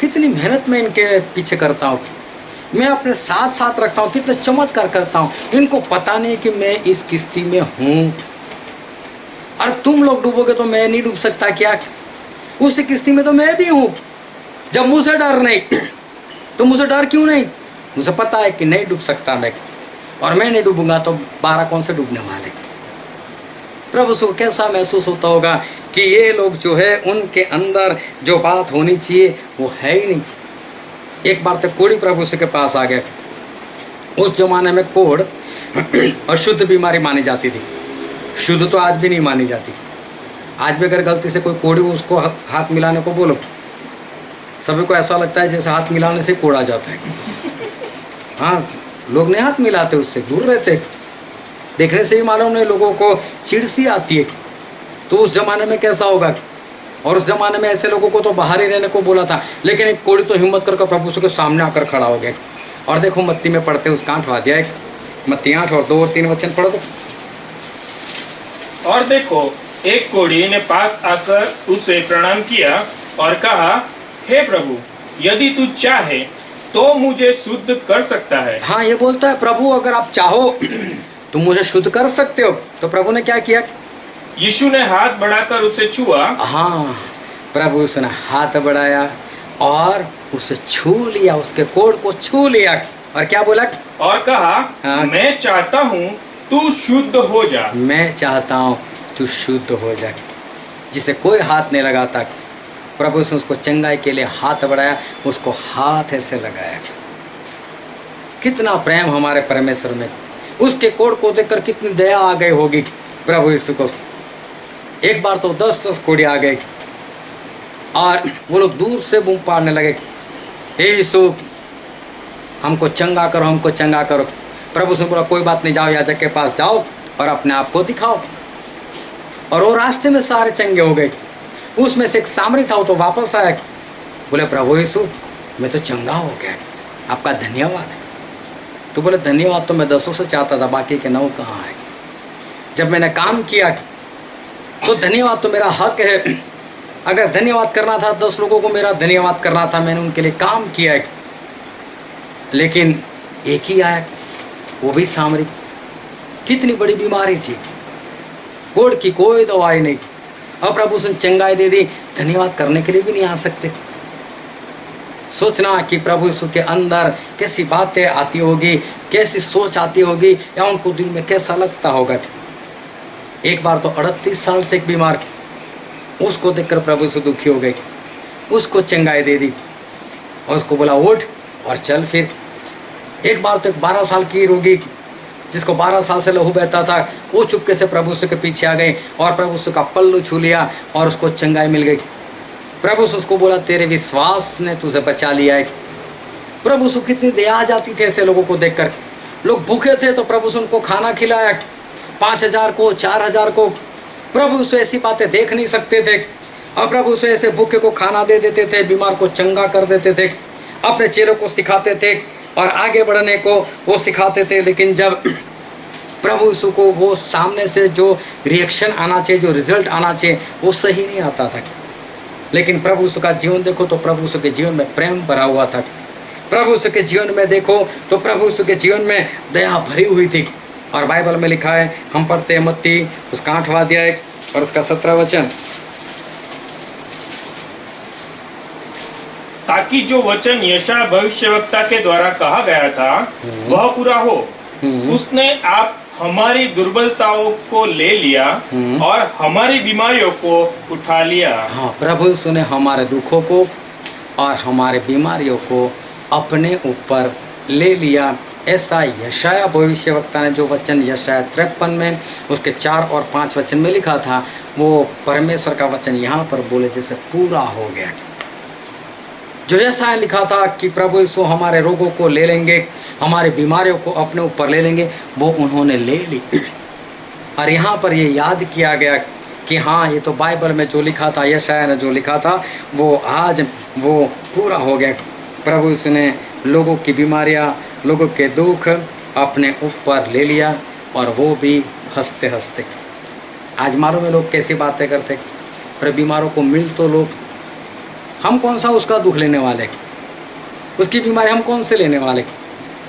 कितनी मेहनत में इनके पीछे करता हूँ, मैं अपने साथ साथ रखता हूँ, कितने चमत्कार करता हूँ, इनको पता नहीं कि मैं इस किश्ती में हूँ। और तुम लोग डूबोगे तो मैं नहीं डूब सकता क्या? उस किश्ती में तो मैं भी हूँ। जब मुझे डर नहीं तो मुझे डर क्यों नहीं? मुझे पता है कि नहीं डूब सकता मैं, और मैं नहीं डूबूंगा तो 12 कौन से डूबने वाले। प्रभु को कैसा महसूस होता होगा कि ये लोग जो है उनके अंदर जो बात होनी चाहिए वो है ही नहीं। एक बार तो कोढ़ी प्रभु के पास आ गए। उस जमाने में कोढ़ अशुद्ध बीमारी मानी जाती थी, शुद्ध तो आज भी नहीं मानी जाती। आज भी अगर गलती से कोई कोढ़ी उसको हाथ मिलाने को बोलो, सभी को ऐसा लगता है जैसे हाथ मिलाने से कोढ़ आ जाता है। हाँ, लोग नहीं हाथ मिलाते, उससे दूर रहते। देखने से ही मालूम नहीं, लोगों को चिढ़ सी आती है। तो उस जमाने में कैसा होगा? और उस जमाने में ऐसे लोगों को तो बाहर ही रहने को बोला था, लेकिन एक कोढ़ी तो हिम्मत करके प्रभु के सामने आकर खड़ा हो गया। और देखो मत्ती में पढ़ते उसका 8 अध्याय, मत्ती 8 और 2 और 3 वचन पढ़ दो। और देखो, एक कोढ़ी ने पास आकर उसे प्रणाम किया और कहा, हे प्रभु, यदि तू चाहे तो मुझे शुद्ध कर सकता है। हाँ, ये बोलता है प्रभु अगर आप चाहो तुम मुझे शुद्ध कर सकते हो। तो प्रभु ने क्या किया? यीशु ने हाथ बढ़ाकर उसे छुआ। हाँ, प्रभु उसने हाथ बढ़ाया और उसे छू लिया, उसके कोढ़ को छू लिया। और क्या बोला? और कहा, हाँ। मैं चाहता हूँ तू शुद्ध हो जा। मैं चाहता हूँ तू शुद्ध हो जा। जिसे कोई हाथ नहीं लगाता, प्रभु ने उसको चंगाई के लिए हाथ बढ़ाया, उसको हाथ ऐसे लगाया। कितना प्रेम हमारे परमेश्वर में। उसके कोढ़ को देखकर कितनी दया आ गई होगी प्रभु यीशु को। एक बार तो 10-10 कोढ़ी आ गए और वो लोग दूर से बूम पाड़ने लगे, हे यीशु हमको चंगा करो, हमको चंगा करो। प्रभु से बोला, कोई बात नहीं, जाओ याजक के पास जाओ और अपने आप को दिखाओ। और वो रास्ते में सारे चंगे हो गए। उसमें से एक सामरी था, वो तो वापस आया, बोले प्रभु यीशु मैं तो चंगा हो गया, आपका धन्यवाद है। तो बोले धन्यवाद तो मैं 10 से चाहता था, बाकी के 9 कहाँ है? जब मैंने काम किया तो धन्यवाद तो मेरा हक है। अगर धन्यवाद करना था 10 लोगों को, मेरा धन्यवाद करना था, मैंने उनके लिए काम किया है। लेकिन एक ही आया, वो भी सामरी। कितनी बड़ी बीमारी थी, कोढ़ की कोई दवाई नहीं। अब प्रभु से चंगाई दे दी, धन्यवाद करने के लिए भी नहीं आ सकते। सोचना कि प्रभु यीशु के अंदर कैसी बातें आती होगी, कैसी सोच आती होगी, या उनको दिल में कैसा लगता होगा। एक बार तो 38 साल से एक बीमार, उसको देखकर प्रभु यीशु दुखी हो गए, उसको चंगाई दे दी और उसको बोला उठ और चल फिर। एक बार तो एक 12 साल की रोगी, जिसको 12 साल से लहू बहता था, वो चुपके से प्रभु यीशु के पीछे आ गए और प्रभु यीशु का पल्लू छू लिया और उसको चंगाई मिल गई। प्रभु यीशु उसको बोला, तेरे विश्वास ने तुझे बचा लिया है। प्रभु यीशु कितनी दया आ जाती थी ऐसे लोगों को देखकर। लोग भूखे थे तो प्रभु यीशु उनको खाना खिलाया, 5000 को, 4000 को। प्रभु यीशु ऐसी बातें देख नहीं सकते थे, और प्रभु यीशु ऐसे भूखे को खाना दे देते थे, बीमार को चंगा कर देते थे, अपने चेलों को सिखाते थे और आगे बढ़ने को वो सिखाते थे। लेकिन जब प्रभु यीशु को वो सामने से जो रिएक्शन आना चाहिए, जो रिजल्ट आना चाहिए, वो सही नहीं आता था। लेकिन प्रभु यीशु का जीवन देखो तो प्रभु यीशु के जीवन में प्रेम भरा हुआ था। प्रभु यीशु के जीवन में देखो तो प्रभु यीशु के जीवन में दया भरी हुई थी। और बाइबल में लिखा है, हम पढ़ते हैं मत्ती उसका 8वां अध्याय और उसका 17 वचन, ताकि जो वचन यशायाह भविष्यवक्ता के द्वारा कहा गया था वह पूरा हो। उसने आप हमारी दुर्बलताओं को ले लिया और हमारी बीमारियों को उठा लिया। हाँ, प्रभु यीशु ने हमारे दुखों को और हमारे बीमारियों को अपने ऊपर ले लिया। ऐसा यशायाह भविष्यवक्ता ने जो वचन यशायाह 53 में उसके 4 और 5 वचन में लिखा था, वो परमेश्वर का वचन यहाँ पर बोले जैसे पूरा हो गया। जो ऐसा लिखा था कि प्रभु यीशु हमारे रोगों को ले लेंगे, हमारे बीमारियों को अपने ऊपर ले लेंगे, वो उन्होंने ले ली। और यहाँ पर ये याद किया गया कि हाँ, ये तो बाइबल में जो लिखा था, यशायाह ने जो लिखा था, वो आज वो पूरा हो गया। प्रभु यीशु ने लोगों की बीमारियाँ, लोगों के दुख अपने ऊपर ले लिया, और वो भी हंसते हंसते। आज मालूम है लोग कैसी बातें करते, और बीमारों को मिल तो लोग, हम कौन सा उसका दुख लेने वाले, उसकी बीमारी हम कौन से लेने वाले।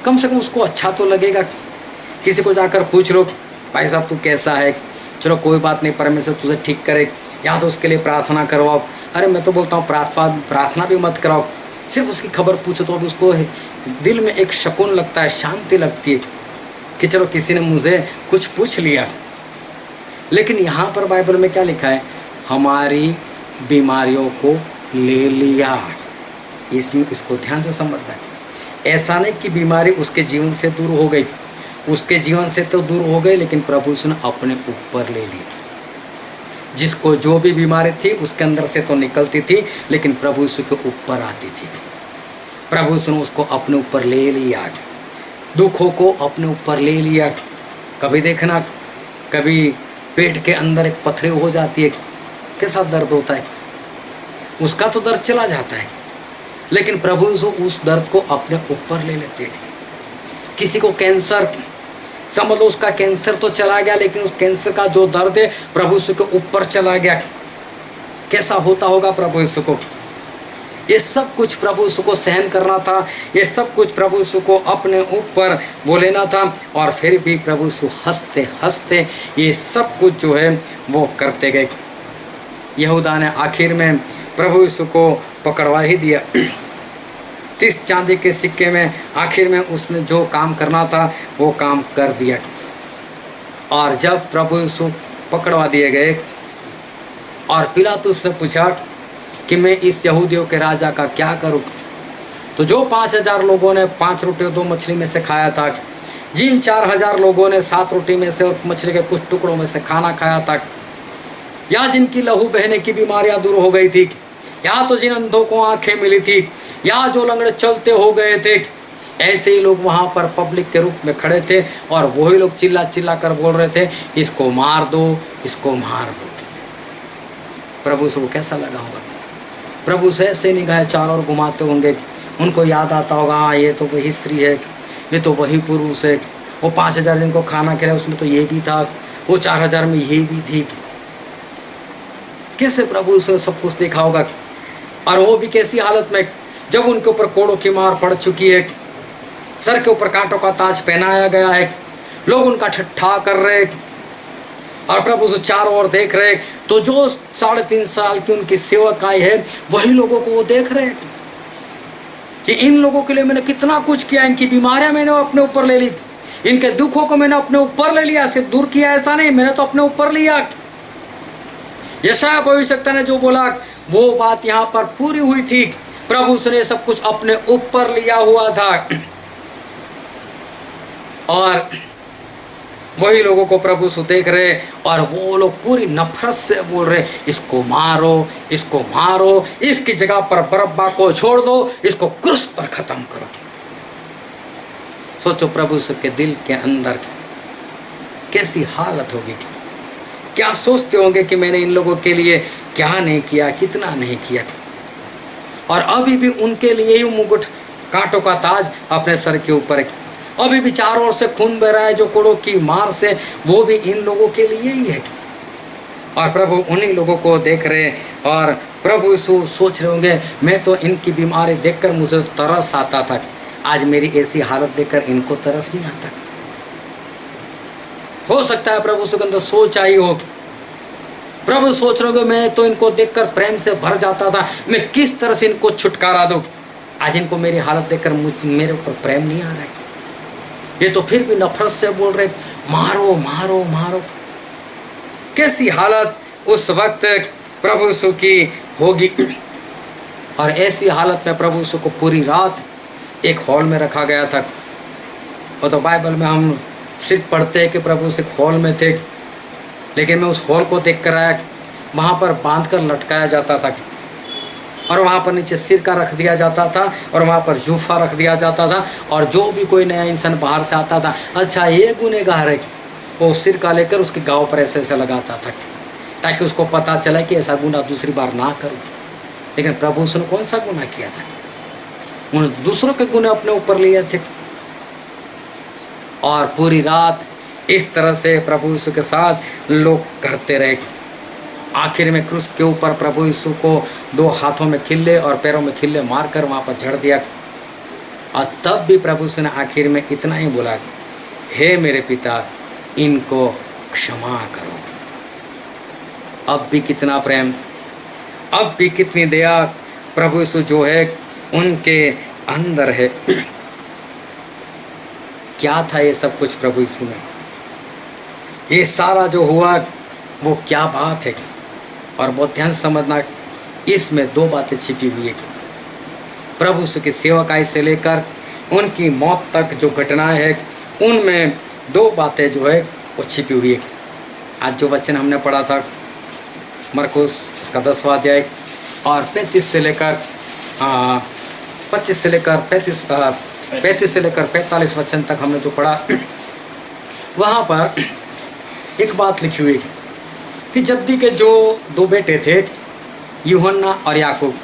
कम से कम उसको अच्छा तो लगेगा। किसी को जाकर पूछ लो भाई साहब तू कैसा है, चलो कोई बात नहीं परमेश्वर तुझे ठीक करे, या तो उसके लिए प्रार्थना करवाओ। अरे मैं तो बोलता हूँ प्रार्थना भी मत कराओ, सिर्फ उसकी खबर पूछो तो भी उसको दिल में एक सुकून लगता है, शांति लगती है कि चलो किसी ने मुझे कुछ पूछ लिया। लेकिन यहाँ पर बाइबल में क्या लिखा है, हमारी बीमारियों को ले लिया। इसमें इसको ध्यान से समझना है। ऐसा नहीं कि बीमारी उसके जीवन से दूर हो गई, उसके जीवन से तो दूर हो गई लेकिन प्रभु यीशु ने अपने ऊपर ले ली। जिसको जो भी बीमारी थी उसके अंदर से तो निकलती थी लेकिन प्रभु यीशु के ऊपर आती थी। प्रभु यीशु ने उसको अपने ऊपर ले लिया, दुखों को अपने ऊपर ले लिया। कभी देखना, कभी पेट के अंदर एक पथरी हो जाती है, कैसा दर्द होता है, उसका तो दर्द चला जाता है लेकिन प्रभु यीशु उस दर्द को अपने ऊपर ले लेते हैं। किसी को कैंसर, समझ लो उसका कैंसर तो चला गया लेकिन उस कैंसर का जो दर्द है प्रभु यीशु के ऊपर चला गया। कैसा होता होगा प्रभु यीशु को, ये सब कुछ प्रभु यीशु को सहन करना था, ये सब कुछ प्रभु यीशु को अपने ऊपर वो लेना था। और फिर भी प्रभु यीशु हंसते हंसते ये सब कुछ जो है वो करते गए। यहूदा ने आखिर में प्रभु यीशु को पकड़वा ही दिया। 30 चांदी के सिक्के में आखिर में उसने जो काम करना था वो काम कर दिया। और जब प्रभु यीशु पकड़वा दिए गए और पिलातुस ने पूछा कि मैं इस यहूदियों के राजा का क्या करूं, तो जो 5000 लोगों ने 5 रोटी और 2 मछली में से खाया था, जिन 4000 लोगों ने 7 रोटी में से और मछली के कुछ टुकड़ों में से खाना खाया था, या जिनकी लहू बहने की बीमारियां दूर हो गई थी, या तो जिन अंधों को आंखें मिली थी, या जो लंगड़े चलते हो गए थे, ऐसे ही लोग वहां पर पब्लिक के रूप में खड़े थे और वही लोग चिल्ला चिल्ला कर बोल रहे थे इसको मार दो, इसको मार दो। प्रभु से वो कैसा लगा होगा, प्रभु से ऐसे निगाहें चारों ओर घुमाते होंगे, उनको याद आता होगा हाँ ये तो वही स्त्री है, ये तो वही पुरुष है, वो 5000 जिनको खाना खिलाया उसमें तो ये भी था, वो 4000 में ये भी थी। कैसे प्रभु से सब कुछ देखा होगा, और वो भी कैसी हालत में जब उनके ऊपर कोड़ों की मार पड़ चुकी है, सर के ऊपर कांटों का ताज पहनाया गया है, लोग उनका ठट्ठा कर रहे और प्रभु से चारों ओर देख रहे, तो जो 3.5 साल की उनकी सेवकाई है वही लोगों को वो देख रहे कि इन लोगों के लिए मैंने कितना कुछ किया, इनकी बीमारियां मैंने अपने ऊपर ले ली, इनके दुखों को मैंने अपने ऊपर ले लिया, सिर्फ दूर किया ऐसा नहीं, मैंने तो अपने ऊपर लिया। यशायाह भविष्यवक्ता ने जो बोला वो बात यहाँ पर पूरी हुई थी, प्रभु ने सब कुछ अपने ऊपर लिया हुआ था। और वही लोगों को प्रभु से देख रहे और वो लोग पूरी नफरत से बोल रहे इसको मारो, इसको मारो, इसकी जगह पर बरअब्बा को छोड़ दो, इसको क्रूस पर खत्म करो। सोचो प्रभु के दिल के अंदर कैसी हालत होगी, क्या सोचते होंगे कि मैंने इन लोगों के लिए क्या नहीं किया, कितना नहीं किया। और अभी भी उनके लिए ही मुकुट, कांटों का ताज अपने सर के ऊपर है, अभी भी चारों ओर से खून बह रहा है जो कोड़ों की मार से, वो भी इन लोगों के लिए ही है। और प्रभु उन्हीं लोगों को देख रहे और प्रभु यीशु सोच रहे होंगे मैं तो इनकी बीमारी देखकर मुझे तरस आता था, आज मेरी ऐसी हालत देखकर इनको तरस नहीं आता। हो सकता है प्रभु यीशु के अंदर सोच आई हो, प्रभु सोच रहे होंगे मैं तो इनको देखकर प्रेम से भर जाता था, मैं किस तरह से इनको छुटकारा दूं, आज इनको मेरी हालत देखकर मेरे ऊपर प्रेम नहीं आ रहा है, ये तो फिर भी नफरत से बोल रहे मारो मारो मारो। कैसी हालत उस वक्त प्रभु यीशु की होगी। और ऐसी हालत में प्रभु यीशु को पूरी रात एक हॉल में रखा गया था। और तो बाइबल में हम सिर्फ पढ़ते हैं कि प्रभु यीशु हॉल में थे, लेकिन मैं उस हॉल को देख कर आया, वहाँ पर बांध कर लटकाया जाता था और वहाँ पर नीचे सिर का रख दिया जाता था और वहाँ पर जूफा रख दिया जाता था। और जो भी कोई नया इंसान बाहर से आता था, अच्छा ये गुनहगार है, वो सिर का लेकर उसके गाँव पर ऐसे ऐसे लगाता था ताकि उसको पता चले कि ऐसा गुनाह दूसरी बार ना करूँ। लेकिन प्रभु उसने कौन सा गुनाह किया था, उन्होंने दूसरों के गुनाह अपने ऊपर लिए थे। और पूरी रात इस तरह से प्रभु यीशु के साथ लोग करते रहे। आखिर में क्रूस के ऊपर प्रभु यीशु को 2 हाथों में खिल्ले और पैरों में खिल्ले मारकर वहाँ पर झड़ दिया। और तब भी प्रभु से ने आखिर में इतना ही बोला, हे मेरे पिता, इनको क्षमा करो। अब भी कितना प्रेम, अब भी कितनी दया प्रभु यीशु जो है उनके अंदर है। क्या था ये सब कुछ प्रभु यीशु में, ये सारा जो हुआ वो क्या बात है। और बहुत ध्यान समझना, इसमें दो बातें छिपी हुई है। प्रभु यीशु की सेवकाई से लेकर उनकी मौत तक जो घटनाएं है, उनमें दो बातें जो है वो छिपी हुई है। आज जो वचन हमने पढ़ा था मरकुस उसका 10वां अध्याय और 35 से लेकर 25 से लेकर 35 से लेकर 45 वचन तक हमने जो पढ़ा, वहाँ पर एक बात लिखी हुई कि जब्दी के जो दो बेटे थे, यूहन्ना और याकूब,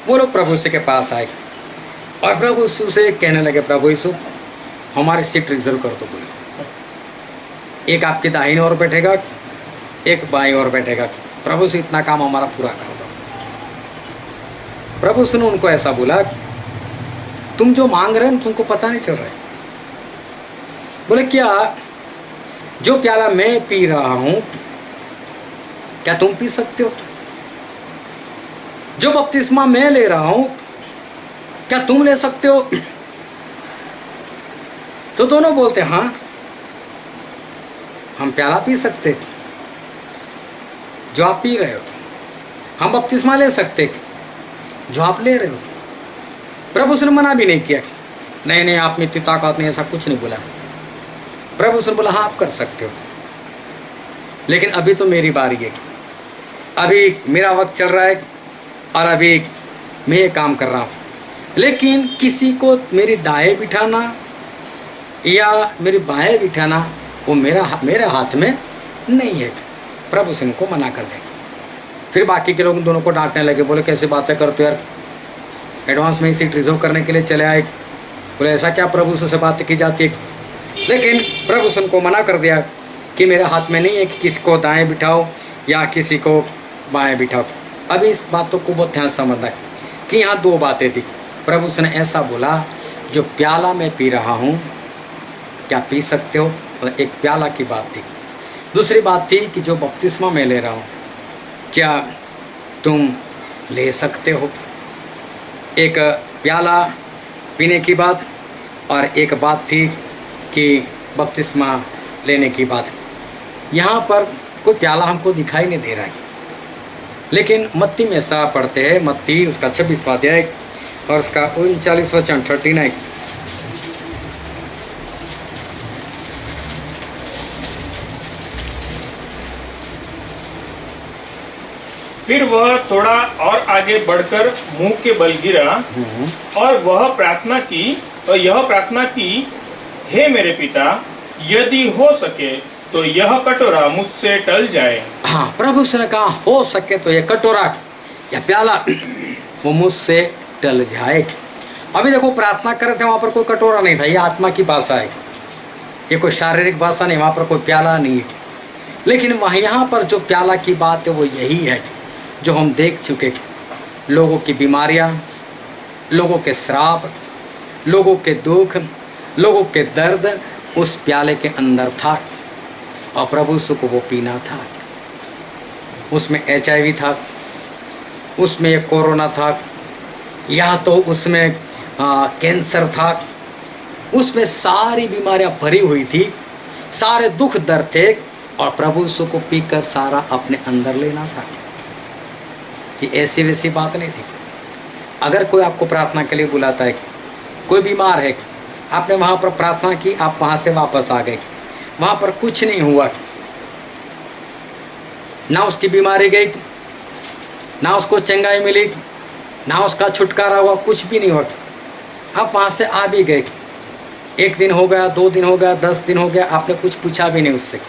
वो लोग प्रभु यीशु के पास आए और प्रभु यीशु से कहने लगे, प्रभु यीशु हमारी सीट रिजर्व कर दो। बोले एक आपकी दाहिनी ओर बैठेगा, एक बाईं ओर बैठेगा। प्रभु यीशु इतना काम हमारा पूरा कर दो। प्रभु यीशु ने उनको ऐसा बोला, तुम जो मांग रहे हो तुमको पता नहीं चल रहा है। बोले क्या जो प्याला मैं पी रहा हूं क्या तुम पी सकते हो? जो बपतिस्मा मैं ले रहा हूं क्या तुम ले सकते हो? तो दोनों बोलते हाँ, हम प्याला पी सकते जो आप पी रहे हो, हम बपतिस्मा ले सकते जो आप ले रहे हो। प्रभु ने मना भी नहीं किया, नहीं नहीं आप में इतनी ताकत नहीं, ऐसा कुछ नहीं बोला। प्रभु ने बोला हाँ आप कर सकते हो, लेकिन अभी तो मेरी बारी है, अभी मेरा वक्त चल रहा है और अभी मैं ये काम कर रहा हूँ। लेकिन किसी को मेरी दाएं बिठाना या मेरी बाएं बिठाना वो मेरे हाथ में नहीं है। प्रभु से इनको मना कर दे। फिर बाकी के लोग दोनों को डांटने लगे, बोले कैसे बातें करते यार, एडवांस में ही सीट रिजर्व करने के लिए चले आए। बोले ऐसा क्या प्रभु से बातें की जाती है? लेकिन प्रभु से उनको मना कर दिया कि मेरे हाथ में नहीं है कि किसी को दाएं बिठाओ या किसी को बाएं बिठाओ। अभी इस बातों को बहुत ध्यान समझना कि यहाँ दो बातें थी। प्रभु से ने ऐसा बोला, जो प्याला मैं पी रहा हूँ क्या पी सकते हो? मतलब एक प्याला की बात थी। दूसरी बात थी कि जो बपतिस्मा मैं ले रहा हूँ क्या तुम ले सकते हो? एक प्याला पीने की बात और एक बात थी कि बपतिस्मा लेने की बात। यहाँ पर कोई प्याला हमको दिखाई नहीं दे रहा है, लेकिन मत्ती में ऐसा पढ़ते हैं, मत्ती उसका 26वां अध्याय और उसका 39 वचन 39। फिर वह थोड़ा और आगे बढ़कर मुंह के बल गिरा और वह प्रार्थना की और यह प्रार्थना की, हे मेरे पिता, यदि हो सके तो यह कटोरा मुझसे टल जाए। हाँ, प्रभु से ने कहा हो सके तो यह कटोरा या प्याला वो मुझसे टल जाए। अभी देखो प्रार्थना कर रहे थे, वहाँ पर कोई कटोरा नहीं था, ये आत्मा की भाषा है, ये कोई शारीरिक भाषा नहीं, वहाँ पर कोई प्याला नहीं है। लेकिन वहाँ यहाँ पर जो प्याला की बात है वो यही है जो हम देख चुके, लोगों की बीमारियाँ, लोगों के श्राप, लोगों के दुख, लोगों के दर्द उस प्याले के अंदर था और प्रभु यीशु को वो पीना था। उसमें HIV था, उसमें कोरोना था, या तो उसमें कैंसर था, उसमें सारी बीमारियां भरी हुई थी, सारे दुख दर्द थे और प्रभु यीशु को पीकर सारा अपने अंदर लेना था। ये ऐसी वैसी बात नहीं थी। अगर कोई आपको प्रार्थना के लिए बुलाता है, कोई बीमार है, आपने वहाँ पर प्रार्थना की, आप वहाँ से वापस आ गए, वहाँ पर कुछ नहीं हुआ, ना उसकी बीमारी गई, ना उसको चंगाई मिली, ना उसका छुटकारा हुआ, कुछ भी नहीं हुआ, आप वहाँ से आ भी गए। 1 दिन हो गया, 2 दिन हो गया, 10 दिन हो गया, आपने कुछ पूछा भी नहीं उससे।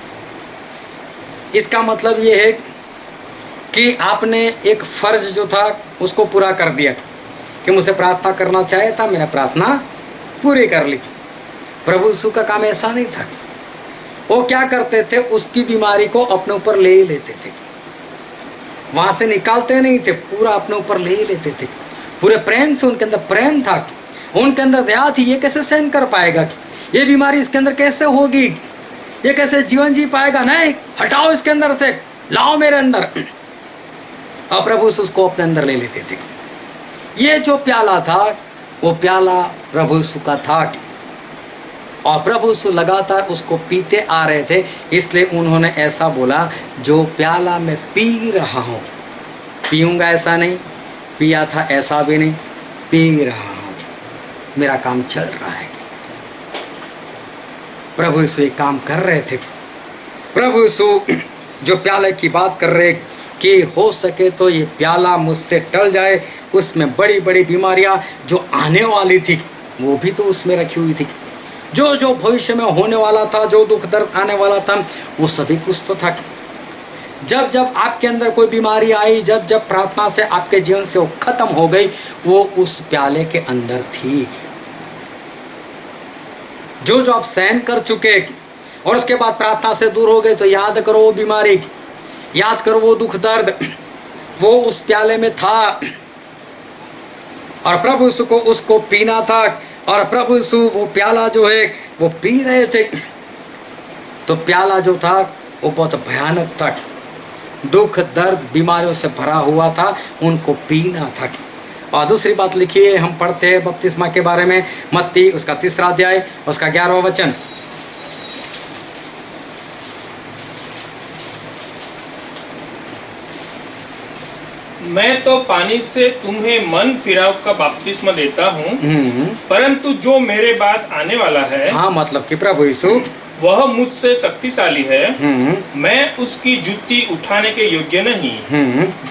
इसका मतलब ये है कि आपने एक फ़र्ज जो था उसको पूरा कर दिया कि मुझसे प्रार्थना करना चाहे था, मैंने प्रार्थना पूरी कर ली। प्रभु यीशु का काम ऐसा नहीं था। वो क्या करते थे, उसकी बीमारी को अपने ऊपर ले ही लेते थे, वहाँ से निकालते नहीं थे, पूरा अपने ऊपर ले ही लेते थे। पूरे प्रेम से, उनके अंदर प्रेम था। उनके अंदर दया थी, ये कैसे सहन कर पाएगा, ये बीमारी इसके अंदर कैसे होगी, ये कैसे जीवन जी पाएगा, नहीं हटाओ इसके अंदर से, लाओ मेरे अंदर। और प्रभु यीशु उसको अपने अंदर ले लेते थे। ये जो प्याला था वो प्याला प्रभु यीशु का था और प्रभु यीशु लगातार उसको पीते आ रहे थे। इसलिए उन्होंने ऐसा बोला, जो प्याला मैं पी रहा हूँ, पीऊँगा ऐसा नहीं, पिया था ऐसा भी नहीं, पी रहा हूँ, मेरा काम चल रहा है। प्रभु यीशु एक काम कर रहे थे। प्रभु यीशु जो प्याले की बात कर रहे कि हो सके तो ये प्याला मुझसे टल जाए, उसमें बड़ी बड़ी बीमारियां जो आने वाली थी वो भी तो उसमें रखी हुई थी, जो जो भविष्य में होने वाला था, जो दुख दर्द आने वाला था, वो सभी कुछ तो था। जब जब आपके अंदर कोई बीमारी आई, जब जब प्रार्थना से आपके जीवन से वो खत्म हो गई, वो उस प्याले के अंदर थी। जो जो आप सहन कर चुके और उसके बाद प्रार्थना से दूर हो गए, तो याद करो वो बीमारी, याद करो वो दुख दर्द, वो उस प्याले में था और प्रभु यीशु को उसको पीना था। और प्रभु यीशु वो प्याला जो है वो पी रहे थे। तो प्याला जो था वो बहुत भयानक था, दुख दर्द बीमारियों से भरा हुआ था, उनको पीना था। और दूसरी बात लिखिए, हम पढ़ते हैं बपतिस्मा के बारे में, मत्ती उसका 3 अध्याय उसका 11वां वचन। मैं तो पानी से तुम्हें मन फिराव का बपतिस्मा देता हूँ, परंतु जो मेरे बाद आने वाला है, हाँ मतलब कि प्रभु यीशु, वह मुझसे शक्तिशाली है, मैं उसकी जुत्ती उठाने के योग्य नहीं।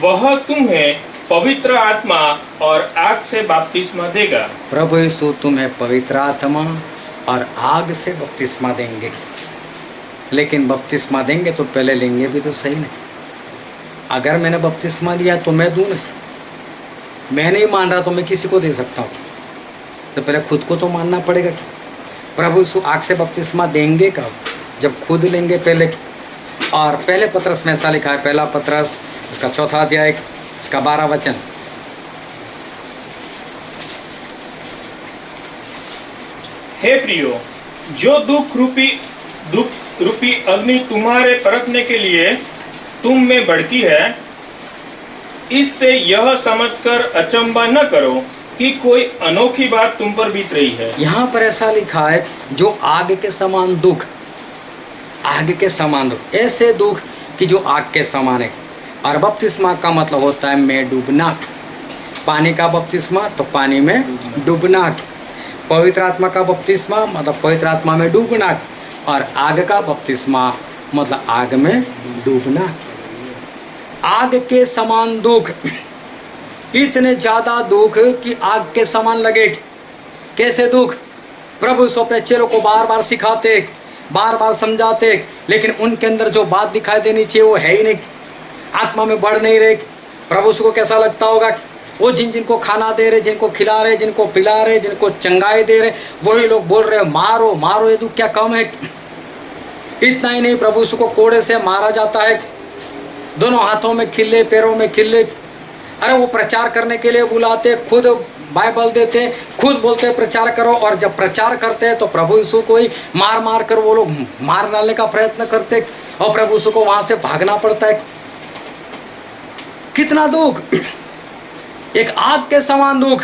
वह तुम्हें पवित्र आत्मा और आग से बपतिस्मा देगा। प्रभु यीशु तुम्हें पवित्र आत्मा और आग से बपतिस्मा देंगे। लेकिन बपतिस्मा देंगे तो पहले लेंगे भी तो सही नहीं। अगर मैंने बपतिस्मा लिया तो मैं दूँ नहीं, मैं नहीं मान रहा तो मैं किसी को दे सकता हूँ, तो पहले खुद को तो मानना पड़ेगा। प्रभु यीशु आग से बपतिस्मा देंगे कब? जब खुद लेंगे पहले। और पहले पत्रस में ऐसा लिखा है, पहला पत्रस उसका 4 अध्याय इसका 12 वचन। हे प्रियो, जो दुख रूपी अग्नि तुम्हारे परखने के लिए तुम में भड़की है, इससे यह समझकर अचंभा न करो कि कोई अनोखी बात तुम पर बीत रही है। यहाँ पर ऐसा लिखा है, जो आग के समान दुख, आग के समान दुख, ऐसे दुख कि जो आग के समान है। और बपतिस्मा का मतलब होता है में डूबना। पानी का बपतिस्मा तो पानी में डूबना, पवित्र आत्मा का बपतिस्मा मतलब पवित्र आत्मा में डूबना, और आग का बपतिस्मा मतलब आग में डूबना। आग के समान दुख, इतने ज़्यादा दुख कि आग के समान लगे। कैसे दुख? प्रभु यीशु अपने चेलों को बार बार सिखाते, बार बार समझाते, लेकिन उनके अंदर जो बात दिखाई देनी चाहिए वो है ही नहीं, आत्मा में बढ़ नहीं रहे। प्रभु यीशु को कैसा लगता होगा? वो जिनको खाना दे रहे, जिनको खिला रहे, जिनको पिला रहे, जिनको चंगाई दे रहे, वही लोग बोल रहे मारो मारो, ये दुख क्या कम है? इतना ही नहीं, प्रभु यीशु को कोड़े से मारा जाता है, दोनों हाथों में खिल्ले, पैरों में खिल्ले। अरे वो प्रचार करने के लिए बुलाते, खुद बाइबल देते, खुद बोलते प्रचार करो, और जब प्रचार करते हैं तो प्रभु यीशु को ही मार मार कर वो लोग मार डालने का प्रयत्न करते, और प्रभु यीशु को वहाँ से भागना पड़ता है। कितना दुख, एक आग के समान दुख।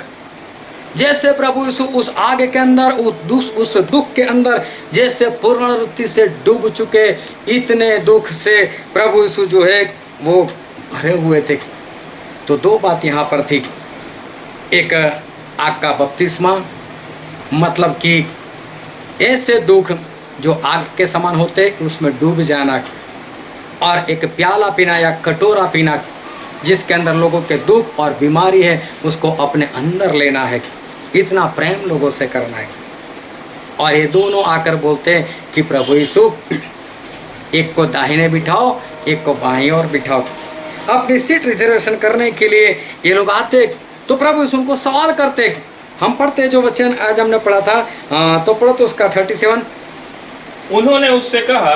जैसे प्रभु यीशु उस आग के अंदर, उस दुख के अंदर जैसे पूर्ण रूप से डूब चुके, इतने दुख से प्रभु यीशु जो है वो भरे हुए थे। तो दो बात यहाँ पर थी, एक आग का बपतिस्मा मतलब कि ऐसे दुख जो आग के समान होते उसमें डूब जाना, और एक प्याला पीना या कटोरा पीना जिसके अंदर लोगों के दुख और बीमारी है उसको अपने अंदर लेना है, इतना प्रेम लोगों से करना है। और ये दोनों आकर बोलते हैं कि प्रभु यीशु एक को दाहिने बिठाओ, एक को बाईं ओर बिठाओ। अपनी सीट रिजर्वेशन करने के लिए ये लोग आते, तो प्रभु यीशु उनको सवाल करते। हम पढ़ते जो वचन आज हमने पढ़ा था, तो पढ़ो तो उसका 37। उन्होंने उससे कहा,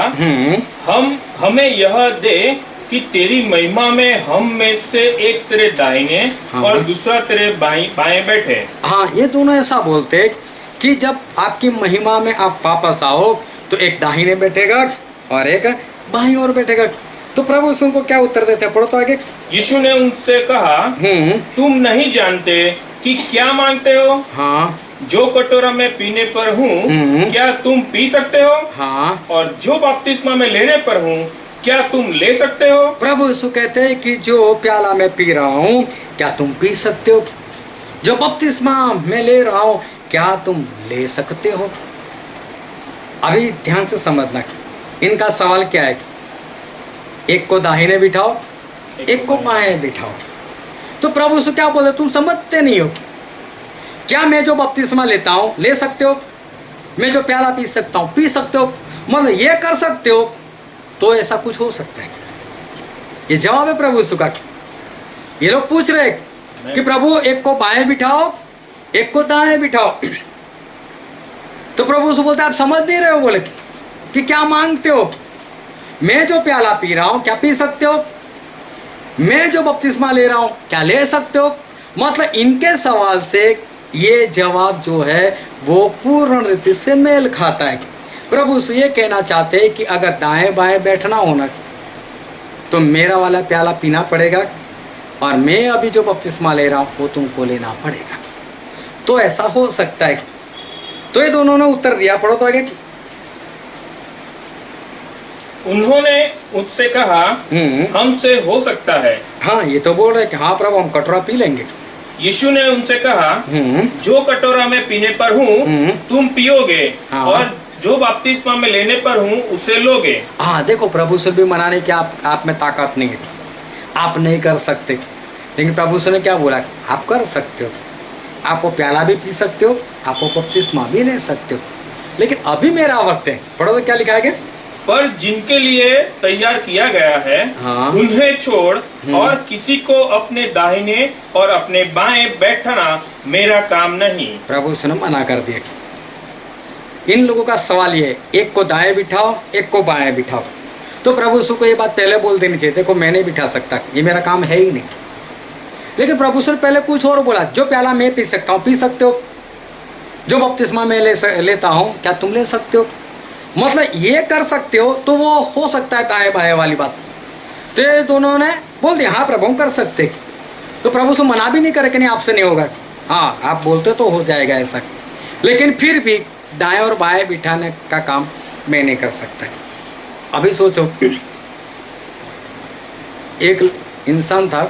हमें यह दे कि तेरी महिमा में हम में से एक तेरे दाहिने हाँ। और दूसरा तेरे बाएं बैठे। हाँ, ये दोनों ऐसा बोलते कि जब आपकी महिमा में आप वापस आओ तो एक दाहिने बैठेगा और एक बाईं ओर बैठेगा। तो प्रभु यीशु उनको क्या उत्तर देते हैं, पढ़ो तो आगे। यीशु ने उनसे कहा, तुम नहीं जानते कि क्या मांगते हो। हाँ जो कटोरा में पीने पर हूँ क्या तुम पी सकते हो, हाँ। और जो बपतिस्मा में लेने पर हूँ क्या तुम ले सकते हो। प्रभु यीशु कहते हैं कि जो प्याला मैं पी रहा हूँ क्या तुम पी सकते हो, जो बपतिस्मा मैं ले रहा हूँ क्या तुम ले सकते हो। अभी ध्यान से समझना, इनका सवाल क्या है, एक को दाहिने बिठाओ एक को बाएं बिठाओ। तो प्रभु यीशु क्या बोलते, तुम समझते नहीं हो क्या, मैं जो बपतिस्मा लेता हूँ ले सकते हो, मैं जो प्याला पी सकता हूँ पी सकते हो, मतलब ये कर सकते हो, तो ऐसा कुछ हो सकता है। ये जवाब है प्रभु यीशु का। ये लोग पूछ रहे कि प्रभु एक को बाएं बिठाओ एक को दाएं बिठाओ। तो प्रभु यीशु बोलते आप समझ नहीं रहे हो, बोले कि क्या मांगते हो, मैं जो प्याला पी रहा हूँ क्या पी सकते हो, मैं जो बपतिस्मा ले रहा हूँ क्या ले सकते हो। मतलब इनके सवाल से ये जवाब जो है वो पूर्ण रीति से मेल खाता है। प्रभु यीशु ये कहना चाहते हैं कि अगर दाएं बाएं बैठना होना तो मेरा वाला प्याला पीना पड़ेगा और मैं अभी जो बपतिस्मा ले रहा हूँ वो तुमको लेना पड़ेगा, तो ऐसा हो सकता है। तो ये दोनों ने उत्तर दिया, पढ़ो तो आगे। उन्होंने उससे कहा, हमसे हो सकता है। हाँ, ये तो बोल रहे कि हाँ प्रभु हम कटोरा पी लेंगे। यीशु ने उनसे कहा, जो कटोरा में पीने पर हूँ तुम पियोगे, हाँ। और जो बपतिस्मा में लेने पर हूँ उसे लोगे। हाँ देखो, प्रभु से भी मनाने की आप में ताकत नहीं है, आप नहीं कर सकते, लेकिन प्रभु से ने क्या बोला, आप कर सकते हो, आप वो प्याला भी पी सकते हो, आप वो बपतिस्मा भी ले सकते हो, लेकिन अभी मेरा वक्त है। पढ़ो तो क्या लिखा है, पर जिनके लिए तैयार किया गया है हाँ। उन्हें छोड़ और किसी को अपने दाहिने और अपने बाएं बैठना मेरा काम नहीं। प्रभु से मना कर दिया। इन लोगों का सवाल ये है, एक को दाएं बिठाओ एक को बाएं बिठाओ। तो प्रभु यीशु को ये बात पहले बोल देनी चाहिए, देखो मैं नहीं बिठा सकता, ये मेरा काम है ही नहीं। लेकिन प्रभु यीशु ने पहले कुछ और बोला, जो प्याला मैं पी सकता हूँ पी सकते हो, जो बपतिस्मा मैं लेता हूँ क्या तुम ले सकते हो। मतलब ये कर सकते हो, तो वो हो सकता है दाएं बाएं वाली बात। तो ये दोनों ने बोल दिया हाँ प्रभु हम कर सकते। तो प्रभु से मना भी नहीं करे कि नहीं आपसे नहीं होगा, हाँ आप बोलते तो हो जाएगा ऐसा, लेकिन फिर भी दाएं और बाएं बिठाने का काम मैं नहीं कर सकता। अभी सोचो, एक इंसान था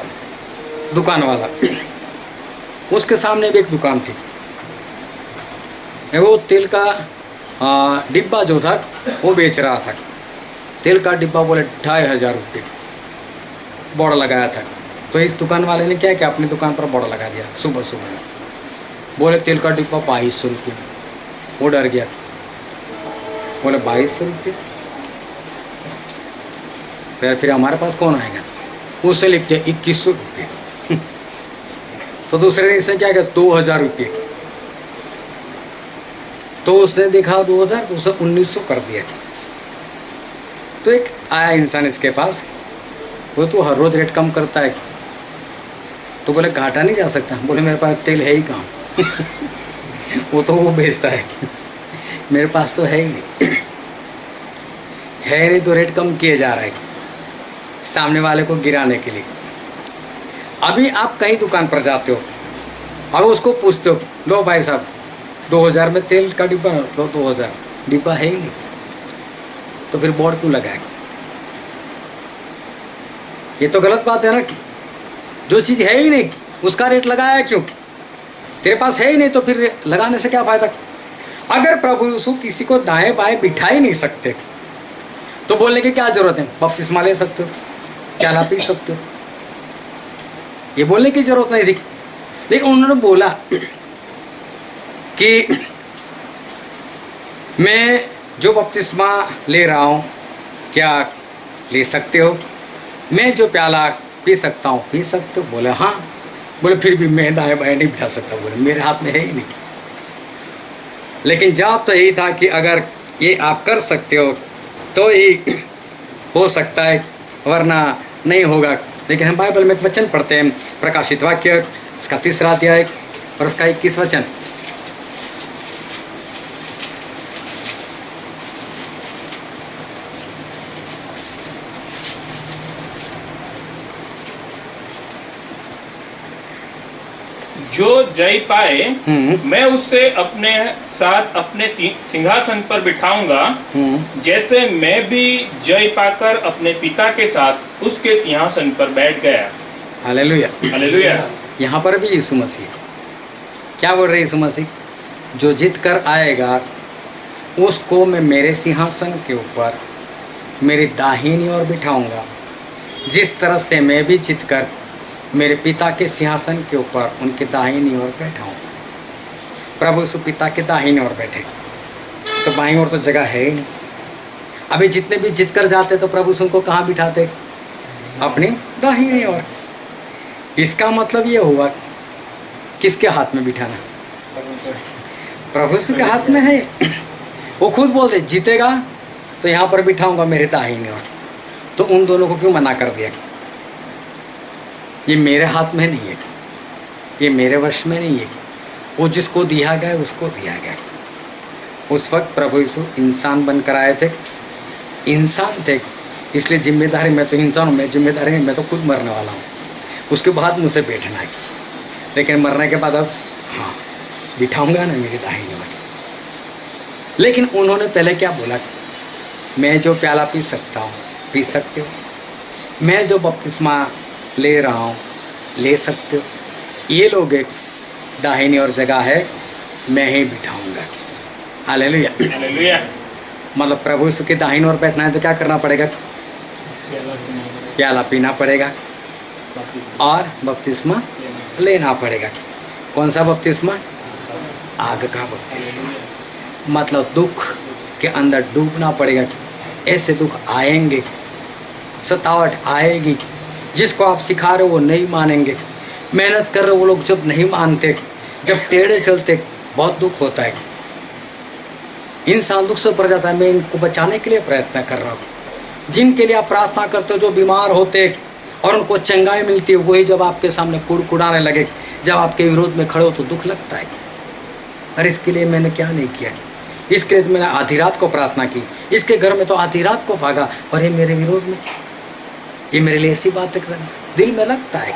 दुकान वाला, उसके सामने भी एक दुकान थी, वो तेल का डिब्बा जो था वो बेच रहा था। तेल का डिब्बा बोले 2500 रुपये बोर्ड लगाया था। तो इस दुकान वाले ने क्या किया, अपनी दुकान पर बोर्ड लगा दिया सुबह सुबह में, बोले तेल का डिब्बा 2200 रुपये में। वो डर गया, बोले 2200 रुपये, फिर हमारे पास कौन आएगा, उससे लिख दिया 2100 रुपये। तो दूसरे दिन से क्या किया 2000 रुपये, तो उसने देखा 2000, उसने 1900 कर दिया। तो एक आया इंसान इसके पास, वो तो हर रोज रेट कम करता है। तो बोले घाटा नहीं जा सकता, बोले मेरे पास तेल है ही कहाँ। वो तो वो बेचता है, मेरे पास तो है ही नहीं। है नहीं तो रेट कम किए जा रहा है सामने वाले को गिराने के लिए। अभी आप कहीं दुकान पर जाते हो और उसको पूछते हो, लो भाई साहब 2000 में तेल का डिब्बा, लो 2000, डिब्बा है ही नहीं, तो फिर बोर्ड क्यों लगाएगा। ये तो गलत बात है ना, जो चीज़ है ही नहीं उसका रेट लगाया क्यों, तेरे पास है ही नहीं तो फिर लगाने से क्या फ़ायदा। अगर प्रभु यीशु किसी को दाएं बाएं बिठा ही नहीं सकते तो बोलने की क्या ज़रूरत है, बपतिस्मा ले सकते हो, प्याला पी सकते हो, ये बोलने की ज़रूरत नहीं थी। लेकिन उन्होंने बोला कि मैं जो बपतिस्मा ले रहा हूँ क्या ले सकते हो, मैं जो प्याला पी सकता हूँ पी सकते हो, बोले हाँ। बोले फिर भी मैं दाएं बाएं नहीं बिठा सकता, बोले मेरे हाथ में है ही नहीं। लेकिन जवाब तो यही था कि अगर ये आप कर सकते हो तो ही हो सकता है, वरना नहीं होगा। लेकिन हम बाइबल में एक वचन पढ़ते हैं, प्रकाशित वाक्य उसका 3 अध्याय और उसका 21 वचन। जो जय पाए हम्म। मैं उससे अपने साथ अपने सिंहासन पर बिठाऊंगा, जैसे मैं भी जय पाकर अपने पिता के साथ उसके सिंहासन पर बैठ गया। हालेलुया। हालेलुया। यहाँ पर भी यीशु मसीह क्या बोल रहे? यीशु मसीह जो जीत कर आएगा उसको मैं मेरे सिंहासन के ऊपर मेरी दाहिनी ओर बिठाऊंगा, जिस तरह से मैं भी जीत कर मेरे पिता के सिंहासन के ऊपर उनके दाहिनी ओर बैठा हूँ। प्रभु यीशु पिता के दाहिनी ओर बैठे, तो बाईं ओर तो जगह है ही नहीं। अभी जितने भी जीत कर जाते तो प्रभु यीशु उनको कहाँ बिठाते? अपनी दाहिनी ओर। इसका मतलब ये हुआ किसके हाथ में बिठाना? प्रभु यीशु के हाथ में है। वो खुद बोलते जीतेगा तो यहाँ पर बिठाऊंगा मेरे दाहिनी ओर। तो उन दोनों को क्यों मना कर दिया? ये मेरे हाथ में नहीं है, ये मेरे वश में नहीं है। वो जिसको दिया गया उसको दिया गया। उस वक्त प्रभु यीशु इंसान बनकर आए थे, इंसान थे, इसलिए जिम्मेदारी मैं तो इंसान हूँ, मैं जिम्मेदारी मैं तो खुद मरने वाला हूँ। उसके बाद मुझसे बैठना है, लेकिन मरने के बाद अब हाँ बिठाऊंगा ना मेरी दाहिनी ओर। लेकिन उन्होंने पहले क्या बोला? मैं जो प्याला पी सकता हूँ पी सकते हो, मैं जो बपतिस्मा ले रहा हूँ ले सकते हो। ये लोग एक दाहिनी और जगह है, मैं ही बिठाऊंगा। हालेलुया। हालेलुया। मतलब प्रभु यीशु के दाहिनी ओर बैठना है तो क्या करना पड़ेगा? प्याला पीना पड़ेगा और बपतिस्मा लेना पड़ेगा। कौन सा बपतिस्मा? आग का बपतिस्मा। मतलब दुख के अंदर डूबना पड़ेगा। ऐसे दुख आएंगे, सतावट आएगी, जिसको आप सिखा रहे हो वो नहीं मानेंगे, मेहनत कर रहे हो वो लोग जब नहीं मानते, जब टेढ़े चलते, बहुत दुख होता है। इंसान दुख से भर जाता है। मैं इनको बचाने के लिए प्रयत्न कर रहा हूँ। जिनके लिए आप प्रार्थना करते हो, जो बीमार होते और उनको चंगाई मिलती है, वही जब आपके सामने कुड़कुड़ाने लगे, जब आपके विरोध में खड़े हो तो दुख लगता है। अरे इसके लिए मैंने क्या नहीं किया, इसके लिए तो मैंने आधी रात को प्रार्थना की, इसके घर में तो आधी रात को भागा, और ये मेरे विरोध में, ये मेरे लिए ऐसी बात दिल में लगता है।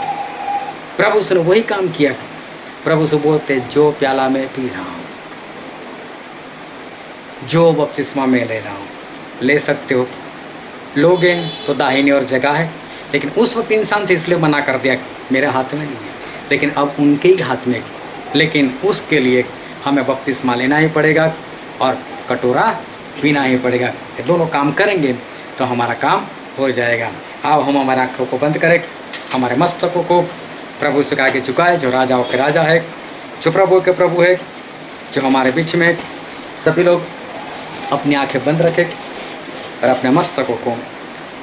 प्रभु से वही काम किया। प्रभु से बोलते जो प्याला मैं पी रहा हूँ, जो बपतिस्मा में ले रहा हूँ ले सकते हो। लोगे तो दाहिनी और जगह है। लेकिन उस वक्त इंसान थे इसलिए मना कर दिया, मेरे हाथ में नहीं है। लेकिन अब उनके ही हाथ में, लेकिन उसके लिए हमें बपतिस्मा लेना ही पड़ेगा और कटोरा पीना ही पड़ेगा। ये दोनों काम करेंगे तो हमारा काम हो जाएगा। अब हम हमारे आँखों को बंद करें, हमारे मस्तकों को प्रभु से आगे झुकाए, जो राजाओं के राजा है, जो प्रभु के प्रभु है, जो हमारे बीच में। सभी लोग अपनी आंखें बंद रखें और अपने मस्तकों को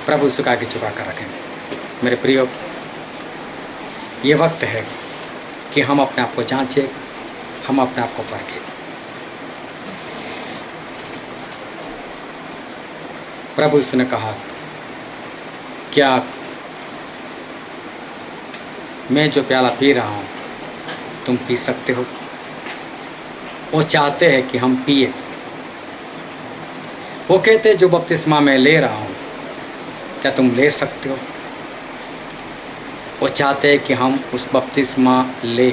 प्रभु से आगे झुका कर रखें। मेरे प्रियो, ये वक्त है कि हम अपने आप को जांचें, हम अपने आप को परखें। प्रभु यीशु ने कहा, क्या मैं जो प्याला पी रहा हूँ तुम पी सकते हो? वो चाहते हैं कि हम पिए। वो कहते जो बपतिस्मा मैं ले रहा हूँ क्या तुम ले सकते हो? वो चाहते हैं कि हम उस बपतिस्मा ले।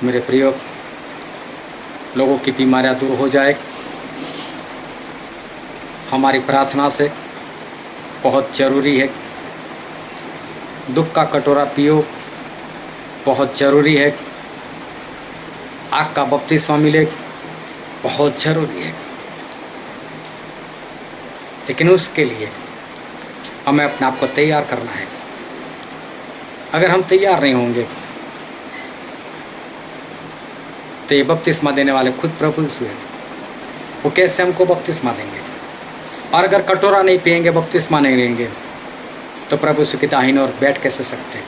मेरे प्रियो, लोगों की बीमारियाँ दूर हो जाए हमारी प्रार्थना से बहुत ज़रूरी है। दुख का कटोरा पियो, बहुत ज़रूरी है। आग का बपतिस्मा मिले, बहुत ज़रूरी है। लेकिन उसके लिए हमें अपने आप को तैयार करना है। अगर हम तैयार नहीं होंगे तो ये बपतिस्मा देने वाले खुद प्रभु यीशु हैं। वो कैसे हमको बपतिस्मा देंगे? और अगर कटोरा नहीं पिएंगे, बपतिस्मा नहीं लेंगे, तो प्रभु यीशु की दाहिनी ओर बैठ कैसे सकते हैं?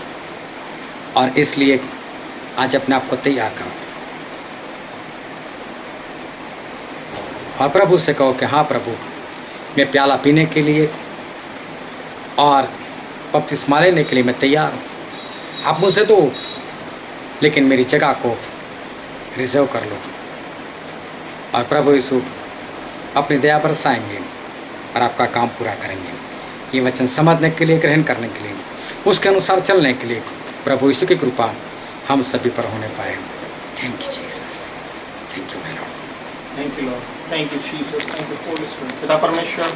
और इसलिए आज अपने आप को तैयार करो और प्रभु से कहो कि हाँ प्रभु, मैं प्याला पीने के लिए और बपतिस्मा लेने के लिए मैं तैयार हूँ। आप मुझसे दो, लेकिन मेरी जगह को रिजर्व कर लो। और प्रभु यीशु अपनी दया बरसाएंगे और आपका काम पूरा करेंगे। ये वचन समझने के लिए, ग्रहण करने के लिए, उसके अनुसार चलने के लिए प्रभु यीशु की कृपा हम सभी पर होने पाए। Thank you Jesus, thank you my Lord. Thank you Lord, thank you Jesus, thank you Holi spirit. पिता परमेश्वर